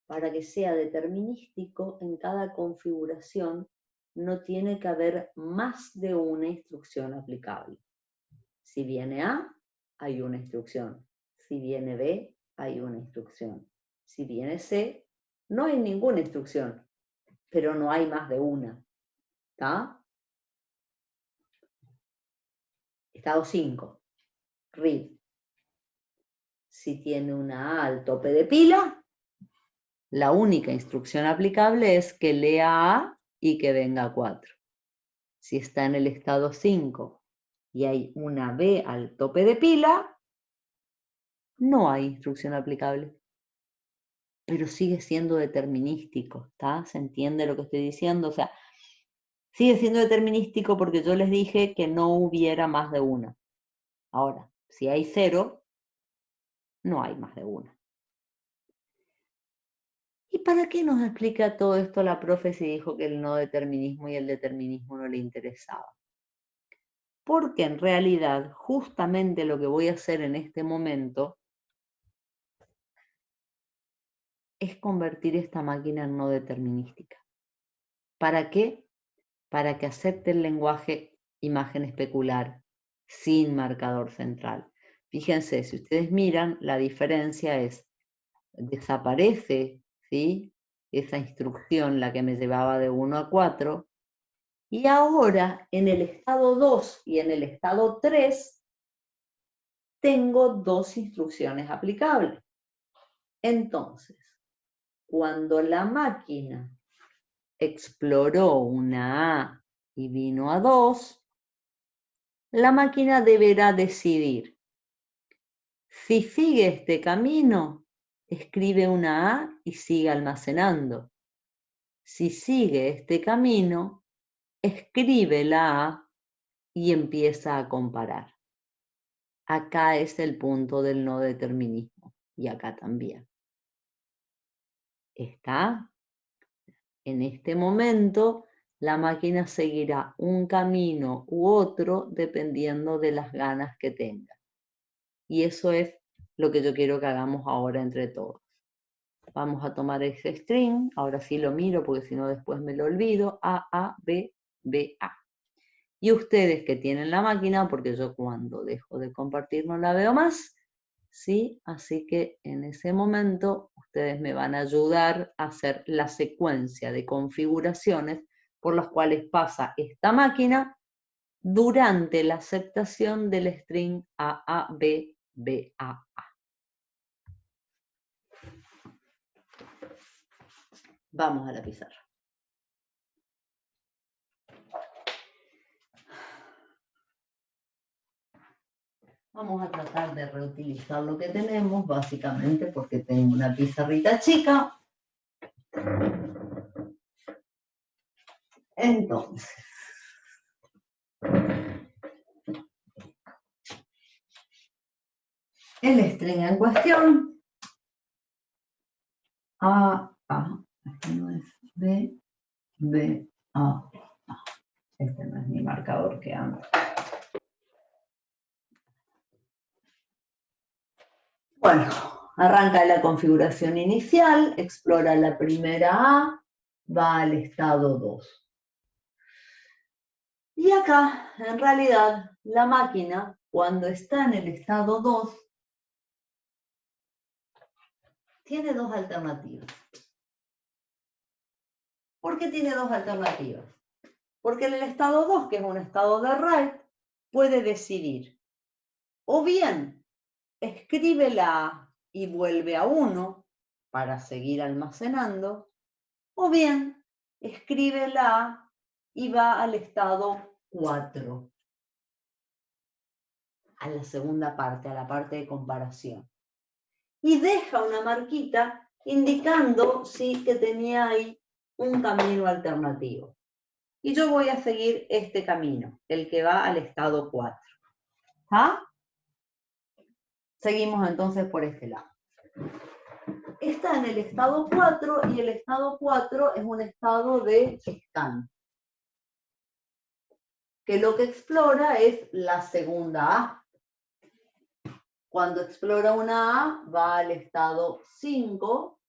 para que sea determinístico, en cada configuración no tiene que haber más de una instrucción aplicable. Si viene A, hay una instrucción. Si viene B, hay una instrucción. Si viene C, no hay ninguna instrucción, pero no hay más de una. ¿Está? Estado 5. Read. Si tiene una A al tope de pila, la única instrucción aplicable es que lea A y que venga a 4. Si está en el estado 5 y hay una B al tope de pila, no hay instrucción aplicable. Pero sigue siendo determinístico, ¿está? ¿Se entiende lo que estoy diciendo? O sea, sigue siendo determinístico porque yo les dije que no hubiera más de una. Ahora, si hay 0, no hay más de una. ¿Y para qué nos explica todo esto la profe si dijo que el no determinismo y el determinismo no le interesaba? Porque en realidad, justamente lo que voy a hacer en este momento es convertir esta máquina en no determinística. ¿Para qué? Para que acepte el lenguaje imagen especular sin marcador central. Fíjense, si ustedes miran, la diferencia es, desaparece, ¿sí?, esa instrucción, la que me llevaba de 1 a 4, y ahora en el estado 2 y en el estado 3 tengo dos instrucciones aplicables. Entonces, cuando la máquina exploró una A y vino a 2, la máquina deberá decidir. Si sigue este camino, escribe una A y sigue almacenando. Si sigue este camino, escribe la A y empieza a comparar. Acá es el punto del no determinismo y acá también. ¿Está? En este momento, la máquina seguirá un camino u otro dependiendo de las ganas que tenga. Y eso es lo que yo quiero que hagamos ahora entre todos. Vamos a tomar ese string, ahora sí lo miro porque si no después me lo olvido, A, B, B, A. Y ustedes que tienen la máquina, porque yo cuando dejo de compartir no la veo más, ¿sí? Así que en ese momento ustedes me van a ayudar a hacer la secuencia de configuraciones por las cuales pasa esta máquina durante la aceptación del string A, B, B, A. Vamos a la pizarra. Vamos a tratar de reutilizar lo que tenemos, básicamente porque tengo una pizarrita chica. Entonces, el string en cuestión, A, aquí no es B, B, A. Este no es mi marcador que amo. Bueno, arranca la configuración inicial, explora la primera A, va al estado 2. Y acá, en realidad, la máquina, cuando está en el estado 2, tiene dos alternativas. ¿Por qué tiene dos alternativas? Porque en el estado 2, que es un estado de write, puede decidir o bien escribe la A y vuelve a 1 para seguir almacenando, o bien escribe la A y va al estado 4, a la segunda parte, a la parte de comparación. Y deja una marquita indicando sí que tenía ahí un camino alternativo. Y yo voy a seguir este camino, el que va al estado 4. ¿Ah? Seguimos entonces por este lado. Está en el estado 4 y el estado 4 es un estado de scan, que lo que explora es la segunda A. Cuando explora una A, va al estado 5,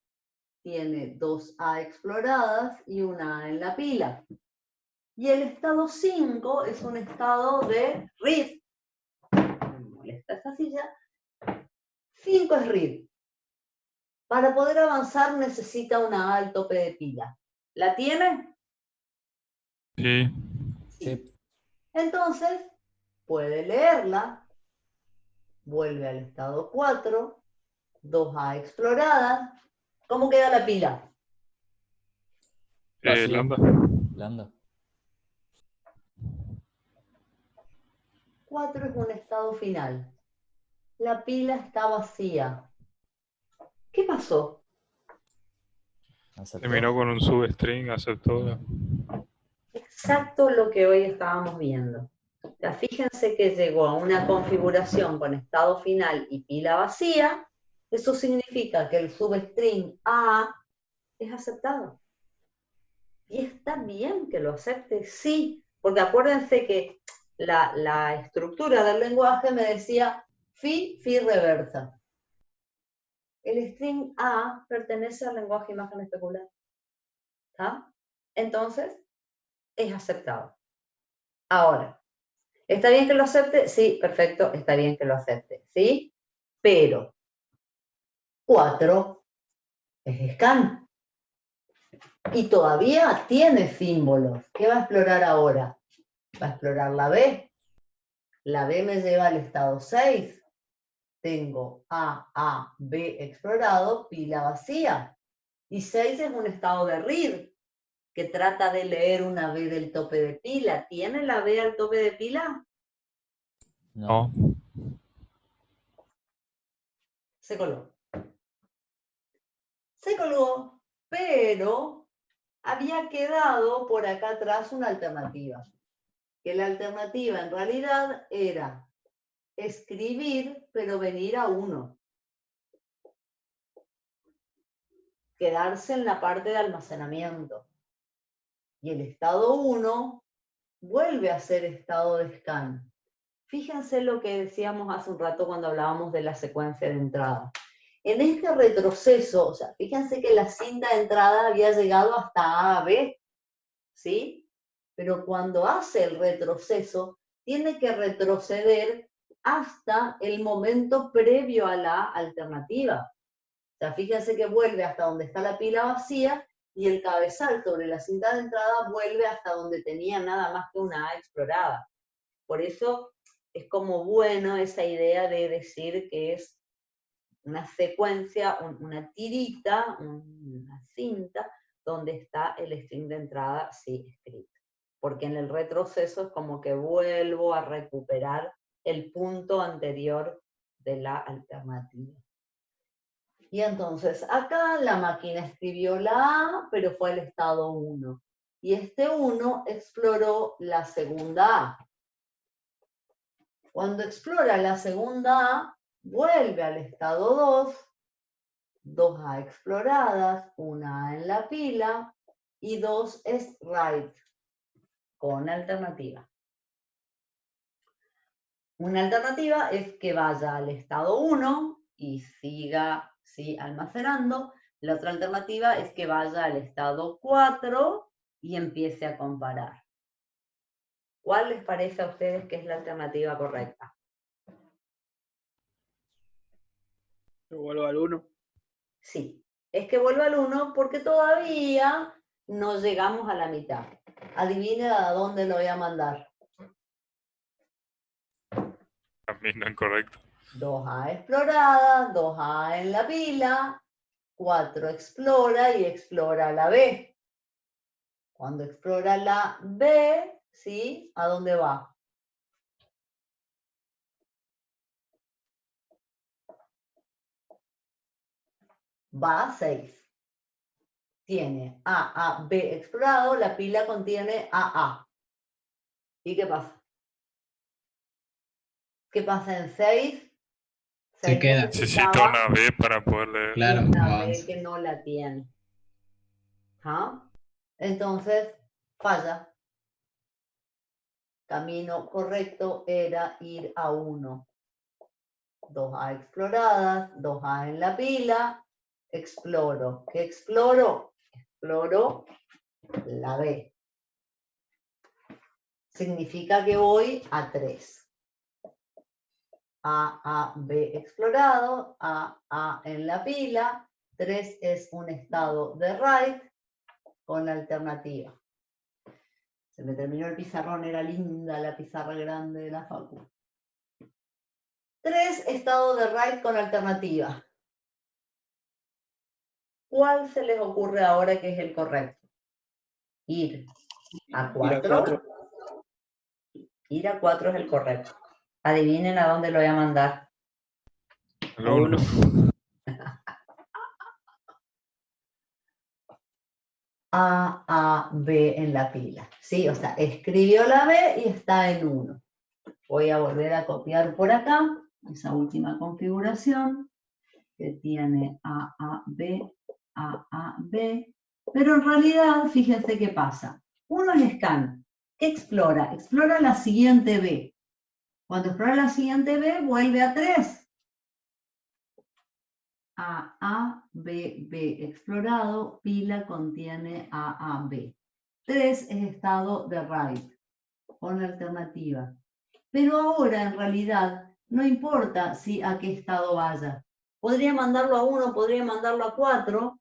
tiene 2 A exploradas y una A en la pila. Y el estado 5 es un estado de read. Me molesta esa silla. 5 es read. Para poder avanzar necesita una A al tope de pila. ¿La tiene? Sí. Sí. Entonces, puede leerla, vuelve al estado 4, 2A exploradas. ¿Cómo queda la pila? Vacía. Lambda. Lambda. 4 es un estado final. La pila está vacía. ¿Qué pasó? Aceptó. Terminó con un substring, aceptó. Exacto lo que hoy estábamos viendo. Ya fíjense que llegó a una configuración con estado final y pila vacía. Eso significa que el substring A es aceptado. Y está bien que lo acepte, sí, porque acuérdense que la estructura del lenguaje me decía phi reversa. El string A pertenece al lenguaje imagen especular. ¿Está? Entonces, es aceptado. Ahora, ¿está bien que lo acepte? Sí, perfecto, está bien que lo acepte, ¿sí? Pero 4 es scan. Y todavía tiene símbolos. ¿Qué va a explorar ahora? Va a explorar la B. La B me lleva al estado 6. Tengo A, B explorado, pila vacía. Y 6 es un estado de read, que trata de leer una B del tope de pila. ¿Tiene la B al tope de pila? No. Se colgó. Se colgó, pero había quedado por acá atrás una alternativa. Que la alternativa en realidad era escribir, pero venir a 1. Quedarse en la parte de almacenamiento. Y el estado 1 vuelve a ser estado de scan. Fíjense lo que decíamos hace un rato cuando hablábamos de la secuencia de entrada. En este retroceso, o sea, fíjense que la cinta de entrada había llegado hasta A a B, ¿sí? Pero cuando hace el retroceso, tiene que retroceder hasta el momento previo a la alternativa. O sea, fíjense que vuelve hasta donde está la pila vacía y el cabezal sobre la cinta de entrada vuelve hasta donde tenía nada más que una A explorada. Por eso es como bueno esa idea de decir que es una secuencia, una tirita, una cinta, donde está el string de entrada sí escrito. Porque en el retroceso es como que vuelvo a recuperar el punto anterior de la alternativa. Y entonces acá la máquina escribió la A, pero fue al estado 1. Y este 1 exploró la segunda A. Cuando explora la segunda A, vuelve al estado 2, 2 A exploradas, una A en la pila, y 2 es write. con alternativa. Una alternativa es que vaya al estado 1 y siga almacenando. La otra alternativa es que vaya al estado 4 y empiece a comparar. ¿Cuál les parece a ustedes que es la alternativa correcta? Que vuelva al 1. Sí, es que vuelva al 1 porque todavía no llegamos a la mitad. Adivinen a dónde lo voy a mandar. También no incorrecto. 2A explorada, 2A en la pila, 4 explora y explora la B. Cuando explora la B, ¿sí? ¿A dónde va? Va a 6. Tiene A, B explorado, la pila contiene AA. ¿Y qué pasa? ¿Qué pasa en 6? Se queda. Necesita una B para poder leer. Claro, no Una B avanza. que no la tiene. ¿Ah? Entonces, falla. Camino correcto era ir a 1. 2A exploradas, 2A en la pila, exploro. ¿Qué exploro? Exploro la B. Significa que voy a 3. A, B explorado, A en la pila, 3 es un estado de write con alternativa. Se me terminó el pizarrón, era linda la pizarra grande de la facu. 3 estados de write con alternativa. ¿Cuál se les ocurre ahora que es el correcto? Ir a 4. Ir a 4 es el correcto. Adivinen a dónde lo voy a mandar. El 1. A, B en la pila. ¿Sí? O sea, escribió la B y está en 1. Voy a volver a copiar por acá esa última configuración que tiene A, B, pero en realidad, fíjense qué pasa. Uno es scan. ¿Qué explora? Explora la siguiente B. Cuando explora la siguiente B, vuelve a 3. A, B, explorado, pila contiene A, B. 3 es estado de write, con alternativa. Pero ahora, en realidad, no importa si a qué estado vaya. Podría mandarlo a 1, podría mandarlo a 4,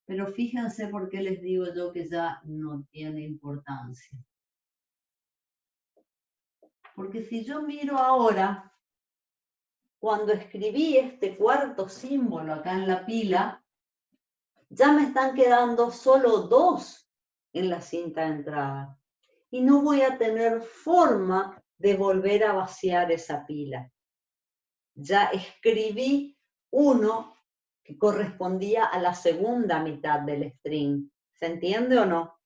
pero fíjense por qué les digo yo que ya no tiene importancia. Porque si yo miro ahora, cuando escribí este cuarto símbolo acá en la pila, ya me están quedando solo 2 en la cinta de entrada. Y no voy a tener forma de volver a vaciar esa pila. Ya escribí 1 que correspondía a la segunda mitad del string. ¿Se entiende o no?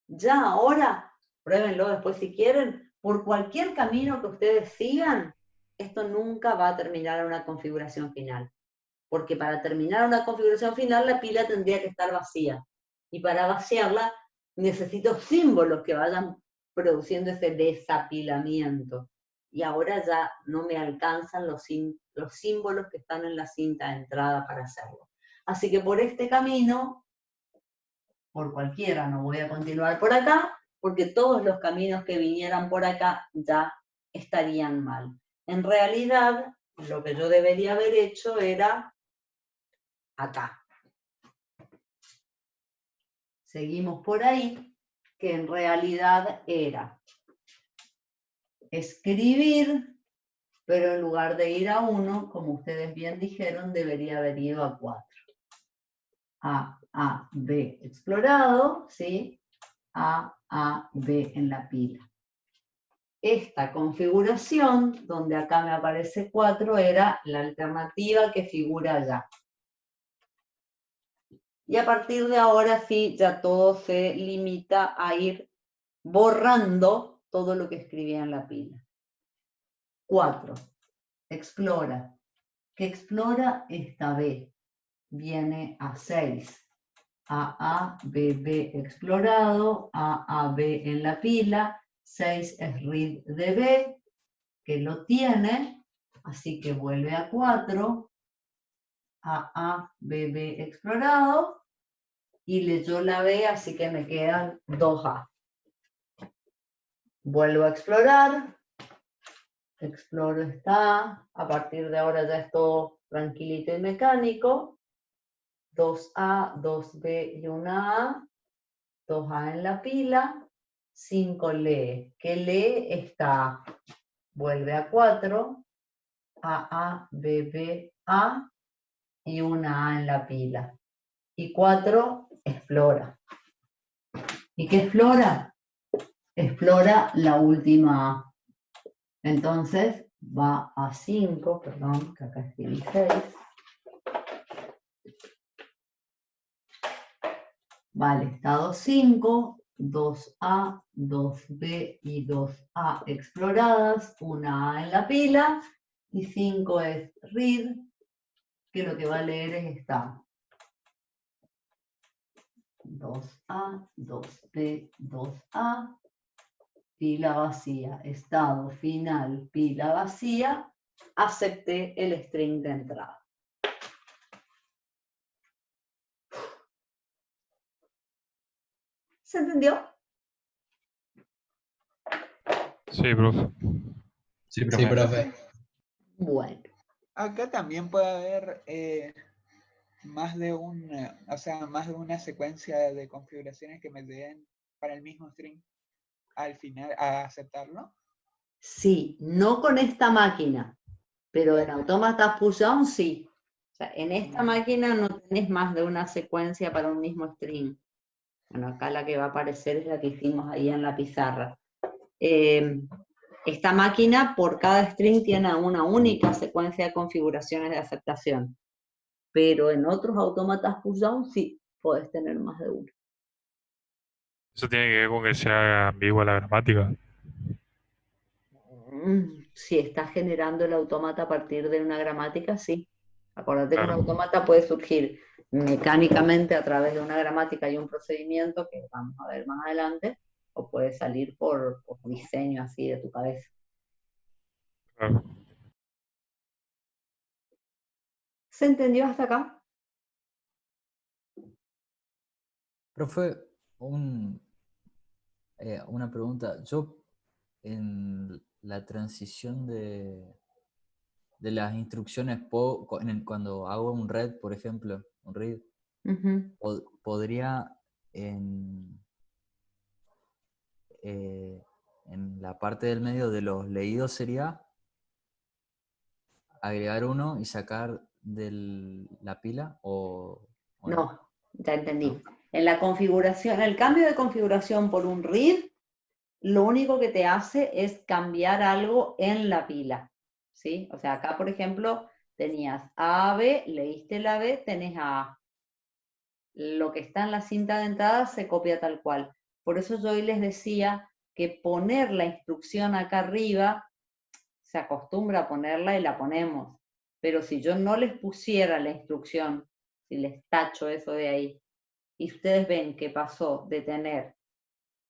Ya ahora, pruébenlo después si quieren, por cualquier camino que ustedes sigan, esto nunca va a terminar en una configuración final. Porque para terminar una configuración final, la pila tendría que estar vacía. Y para vaciarla, necesito símbolos que vayan produciendo ese desapilamiento. Y ahora ya no me alcanzan los símbolos que están en la cinta de entrada para hacerlo. Así que por este camino, por cualquiera, no voy a continuar por acá, porque todos los caminos que vinieran por acá ya estarían mal. En realidad, lo que yo debería haber hecho era acá. Seguimos por ahí, que en realidad era escribir, pero en lugar de ir a 1, como ustedes bien dijeron, debería haber ido a 4. A, B explorado, ¿sí? A, B en la pila. Esta configuración, donde acá me aparece 4, era la alternativa que figura allá. Y a partir de ahora sí, ya todo se limita a ir borrando todo lo que escribía en la pila. 4. Explora. ¿Qué explora? Esta B. Viene a 6. AA, BB explorado, AAB en la pila, 6 es read de B, que lo tiene, así que vuelve a 4, AA, BB explorado, y leyó la B, así que me quedan 2A. Vuelvo a explorar, exploro esta A partir de ahora ya es todo tranquilito y mecánico, 2A, 2B y 1A, 2A en la pila, 5 lee. ¿Qué lee? Está, vuelve a 4, AA, BB, A y 1A en la pila. Y 4, explora. ¿Y qué explora? Explora la última A. Entonces va a 5, perdón, que acá escribí 6. Vale, estado 5, 2A, 2B y 2A exploradas, 1A en la pila, y 5 es read, que lo que va a leer es esta. 2A, 2B, 2A, pila vacía, estado final, pila vacía, acepté el string de entrada. ¿Se entendió? Sí, profe. Sí, Sí, profe. profe. Bueno, Acá también puede haber más de una, o sea, más de una secuencia de configuraciones que me den para el mismo string al final a aceptarlo. sí, no con esta máquina, pero en Autómatas Push-Down sí. O sea, en esta máquina no tenés más de una secuencia para un mismo string. Bueno, acá la que va a aparecer es la que hicimos ahí en la pizarra. Esta máquina, por cada string, tiene una única secuencia de configuraciones de aceptación. Pero en otros autómatas push-down sí, podés tener más de uno. Eso tiene que ver con que sea ambigua la gramática. Si estás generando el autómata a partir de una gramática, sí. Acuérdate que un Claro. autómata puede surgir mecánicamente a través de una gramática y un procedimiento que vamos a ver más adelante, o puede salir por diseño así de tu cabeza. Claro. ¿Se entendió hasta acá? Profe, una pregunta. Yo en la transición de las instrucciones, cuando hago un read, por ejemplo, un read, podría en la parte del medio de los leídos sería agregar uno y sacar de la pila o No, ya entendí. En la configuración, el cambio de configuración por un read, lo único que te hace es cambiar algo en la pila, ¿sí? O sea, acá, por ejemplo, tenías A a B, leíste la B, tenés a A. Lo que está en la cinta de entrada se copia tal cual. Por eso yo hoy les decía que poner la instrucción acá arriba, se acostumbra a ponerla y la ponemos. Pero si yo no les pusiera la instrucción, si les tacho eso de ahí, y ustedes ven que pasó de tener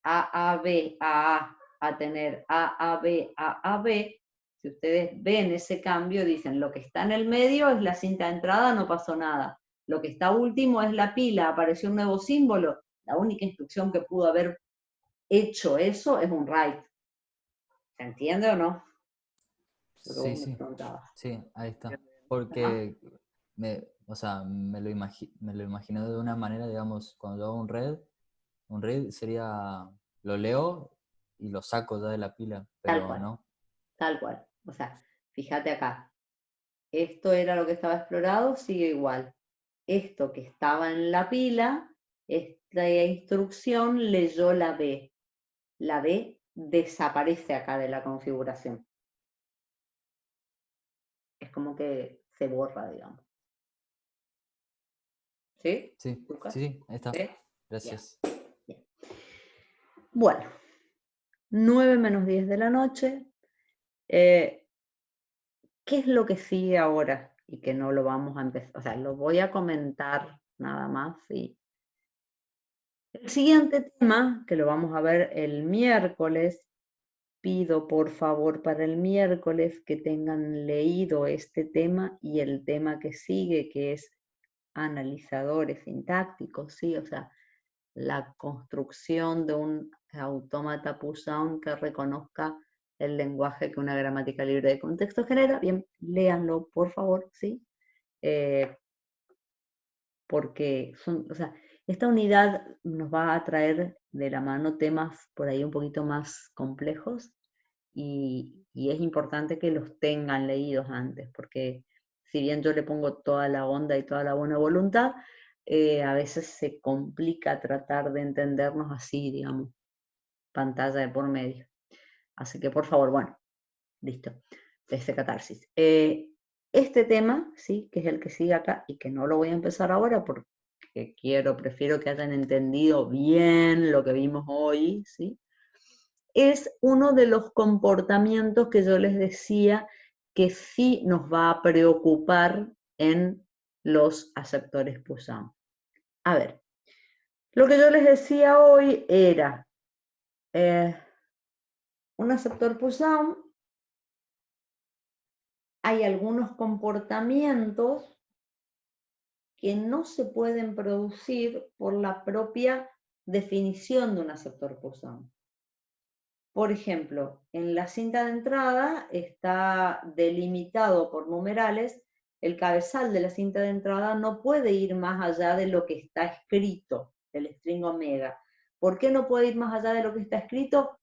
AAB a tener AAB a AB, si ustedes ven ese cambio, dicen lo que está en el medio es la cinta de entrada, no pasó nada. Lo que está último es la pila, apareció un nuevo símbolo. La única instrucción que pudo haber hecho eso es un write. ¿Se entiende o no? Sí, sí, sí, ahí está. Porque o sea, me lo imaginé de una manera, digamos, cuando yo hago un read sería, lo leo y lo saco ya de la pila, Tal pero cual, no. tal cual. O sea, fíjate acá, esto era lo que estaba explorado, sigue igual. Esto que estaba en la pila, esta instrucción leyó la B. La B desaparece acá de la configuración. Es como que se borra, digamos. ¿Sí? Sí, Lucas? sí, ahí está. ¿Sí? Gracias. Bien. Bueno, 9:10 de la noche. ¿Qué es lo que sigue ahora? Y que no lo vamos a empezar, o sea, lo voy a comentar nada más y El siguiente tema, que lo vamos a ver el miércoles, pido por favor para el miércoles que tengan leído este tema y el tema que sigue, que es analizadores sintácticos, ¿sí? O sea, la construcción de un autómata push-down que reconozca el lenguaje que una gramática libre de contexto genera. Bien, léanlo, por favor, ¿sí? Porque o sea, esta unidad nos va a traer de la mano temas por ahí un poquito más complejos y es importante que los tengan leídos antes, porque si bien yo le pongo toda la onda y toda la buena voluntad, a veces se complica tratar de entendernos así, digamos, pantalla de por medio. Así que por favor, bueno, listo, desde catarsis. Este tema, ¿sí? Que es el que sigue acá y que no lo voy a empezar ahora porque prefiero que hayan entendido bien lo que vimos hoy, ¿sí? Es uno de los comportamientos que yo les decía que sí nos va a preocupar en los aceptores push-down. A ver, lo que yo les decía hoy era un aceptor push-down. Hay algunos comportamientos que no se pueden producir por la propia definición de un aceptor push-down. Por ejemplo, en la cinta de entrada está delimitado por numerales, el cabezal de la cinta de entrada no puede ir más allá de lo que está escrito, del string omega. ¿Por qué no puede ir más allá de lo que está escrito?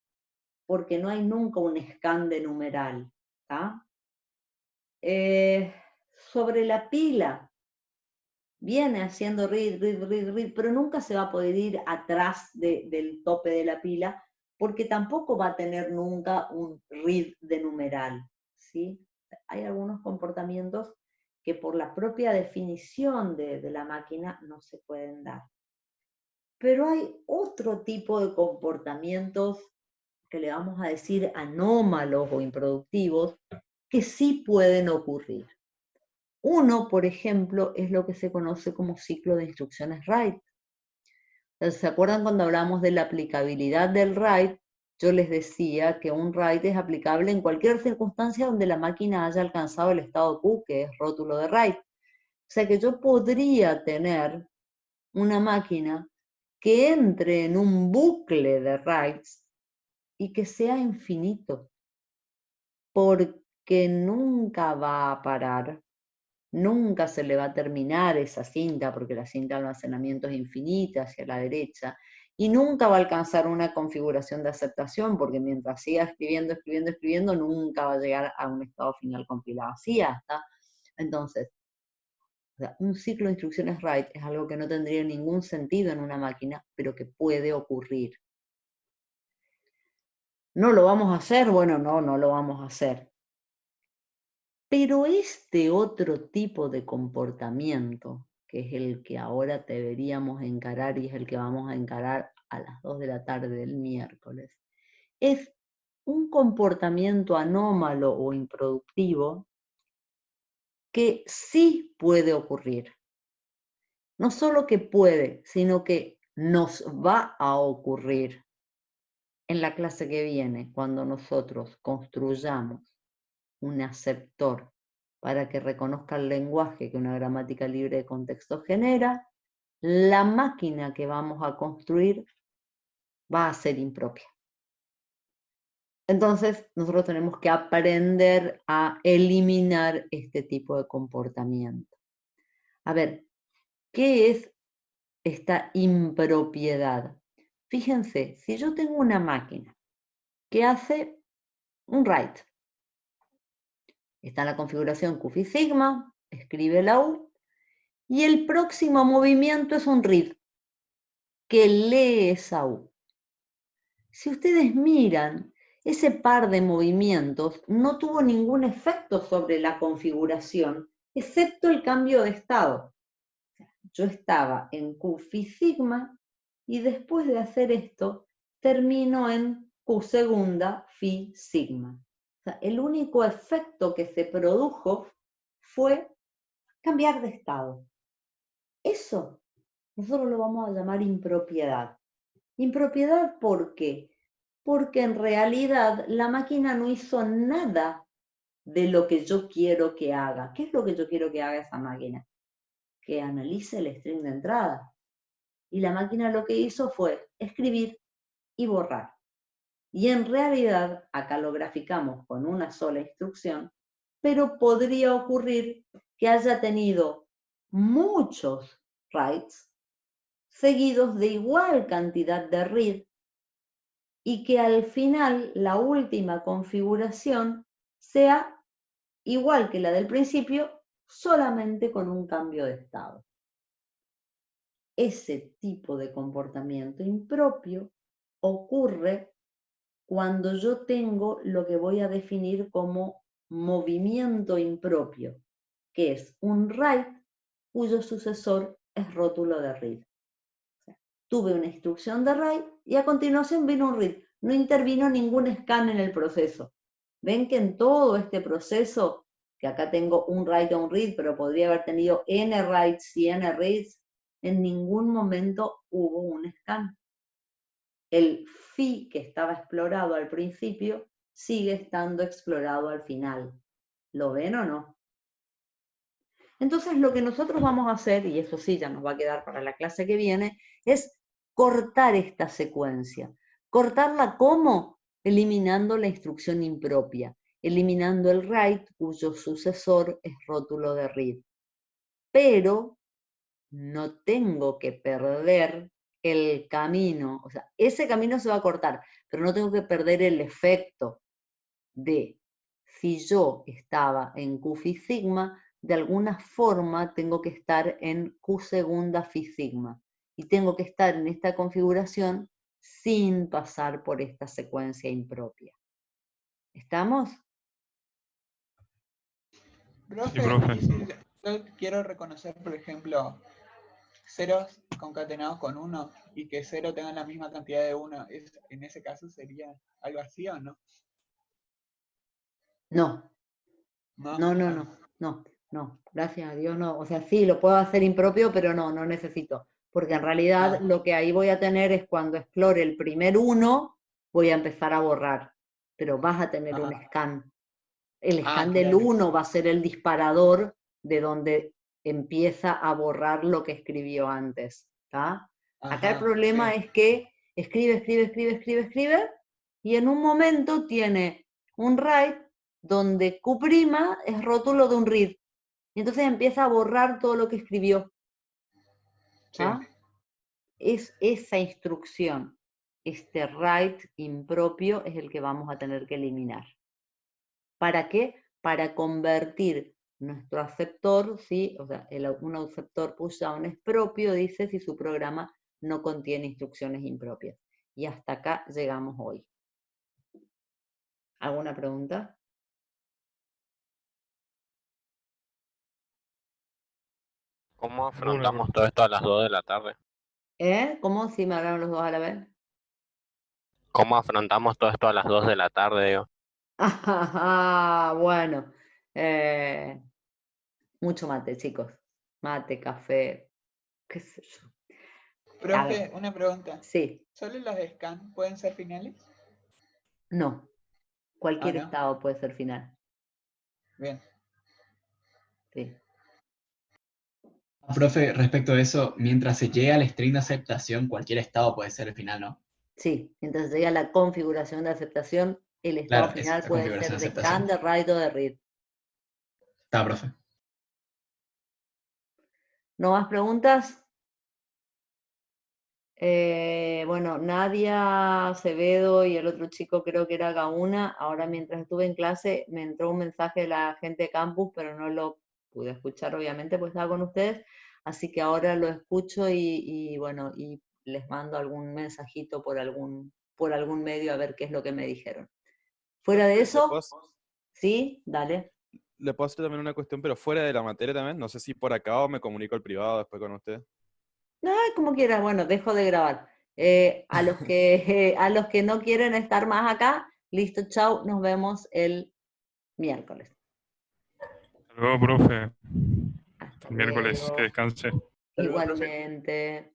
Porque no hay nunca un scan de numeral. Sobre la pila, viene haciendo read, pero nunca se va a poder ir atrás del tope de la pila, porque tampoco va a tener nunca un read de numeral, ¿sí? Hay algunos comportamientos que por la propia definición de la máquina no se pueden dar. Pero hay otro tipo de comportamientos que le vamos a decir anómalos o improductivos que sí pueden ocurrir. Uno, por ejemplo, es lo que se conoce como ciclo de instrucciones write. ¿Se acuerdan cuando hablamos de la aplicabilidad del write? Yo les decía que un write es aplicable en cualquier circunstancia donde la máquina haya alcanzado el estado Q, que es rótulo de write. O sea que yo podría tener una máquina que entre en un bucle de writes y que sea infinito, porque nunca va a parar. Nunca se le va a terminar esa cinta, porque la cinta de almacenamiento es infinita hacia la derecha, y nunca va a alcanzar una configuración de aceptación, porque mientras siga escribiendo, nunca va a llegar a un estado final compilado. Así hasta. Entonces, o sea, un ciclo de instrucciones write es algo que no tendría ningún sentido en una máquina, pero que puede ocurrir. ¿No lo vamos a hacer? Bueno, no lo vamos a hacer. Pero este otro tipo de comportamiento, que es el que ahora deberíamos encarar y es el que vamos a encarar a las 2 de la tarde del miércoles, es un comportamiento anómalo o improductivo que sí puede ocurrir. No solo que puede, sino que nos va a ocurrir en la clase que viene, cuando nosotros construyamos un aceptor para que reconozca el lenguaje que una gramática libre de contexto genera, la máquina que vamos a construir va a ser impropia. Entonces, nosotros tenemos que aprender a eliminar este tipo de comportamiento. A ver, ¿qué es esta impropiedad? Fíjense, si yo tengo una máquina que hace un write, está en la configuración Q sigma, escribe la U, y el próximo movimiento es un read, que lee esa U. Si ustedes miran, ese par de movimientos no tuvo ningún efecto sobre la configuración, excepto el cambio de estado. Yo estaba en Q sigma, y después de hacer esto, termino en Q segunda phi sigma. O sea, el único efecto que se produjo fue cambiar de estado. Eso nosotros lo vamos a llamar impropiedad. Impropiedad, ¿por qué? Porque en realidad la máquina no hizo nada de lo que yo quiero que haga. ¿Qué es lo que yo quiero que haga esa máquina? Que analice el string de entrada. Y la máquina lo que hizo fue escribir y borrar. Y en realidad, acá lo graficamos con una sola instrucción, pero podría ocurrir que haya tenido muchos writes seguidos de igual cantidad de read y que al final la última configuración sea igual que la del principio, solamente con un cambio de estado. Ese tipo de comportamiento impropio ocurre cuando yo tengo lo que voy a definir como movimiento impropio, que es un write cuyo sucesor es rótulo de read. O sea, tuve una instrucción de write y a continuación vino un read. No intervino ningún scan en el proceso. Ven que en todo este proceso, que acá tengo un write o un read, pero podría haber tenido n writes y n reads, en ningún momento hubo un scan. El phi que estaba explorado al principio sigue estando explorado al final. ¿Lo ven o no? Entonces lo que nosotros vamos a hacer, y eso sí ya nos va a quedar para la clase que viene, es cortar esta secuencia. ¿Cortarla cómo? Eliminando la instrucción impropia, eliminando el write cuyo sucesor es rótulo de read. Pero no tengo que perder el camino, o sea, ese camino se va a cortar, pero no tengo que perder el efecto de si yo estaba en Q phi sigma, de alguna forma tengo que estar en Q segunda phi sigma, y tengo que estar en esta configuración sin pasar por esta secuencia impropia. ¿Estamos? Profe, Sí, profe. y si yo quiero reconocer, por ejemplo, ceros concatenados con 1 y que 0 tengan la misma cantidad de 1, en ese caso sería algo así o no? No, No, no, gracias a Dios no. O sea, sí, lo puedo hacer impropio, pero no necesito. Porque en realidad lo que ahí voy a tener es cuando explore el primer 1, voy a empezar a borrar. Pero vas a tener un scan. El scan del claro. 1 va a ser el disparador de donde empieza a borrar lo que escribió antes. ¿Tá? Acá el problema es que escribe, y en un momento tiene un write donde Q' es rótulo de un read. Y entonces empieza a borrar todo lo que escribió. ¿Ah? Es esa instrucción, este write impropio es el que vamos a tener que eliminar. ¿Para qué? Para convertir nuestro aceptor, ¿sí? O sea, un aceptor pushdown es propio, dice, si su programa no contiene instrucciones impropias. Y hasta acá llegamos hoy. ¿Alguna pregunta? ¿Cómo afrontamos todo esto a las 2 de la tarde? ¿Cómo? Si me hablaron los dos a la vez. ¿Cómo afrontamos todo esto a las 2 de la tarde, digo? Bueno. Mucho mate, chicos. Mate, café, qué sé yo. Profe, una pregunta. Sí. ¿Solo las de scan pueden ser finales? No. Cualquier ¿no? estado puede ser final. Bien. Sí. Profe, respecto a eso, mientras se llega al string de aceptación, cualquier estado puede ser el final, ¿no? Sí, mientras llega la configuración de aceptación, el estado Claro, final esa puede configuración ser de de scan, de write o de read. Está, profe. ¿No más preguntas? Bueno, Nadia, Acevedo y el otro chico creo que era Gauna. Ahora mientras estuve en clase me entró un mensaje de la gente de campus, pero no lo pude escuchar obviamente porque estaba con ustedes. Así que ahora lo escucho y bueno, y les mando algún mensajito por algún medio a ver qué es lo que me dijeron. Fuera de eso, sí, dale. Le puedo hacer también una cuestión, pero fuera de la materia también. No sé si por acá o me comunico al privado después con usted. No, como quiera, bueno, dejo de grabar. A los que no quieren estar más acá, listo, chau, nos vemos el miércoles. Hasta luego, profe. Hasta El miércoles, que luego. descanse. Igualmente. Igualmente.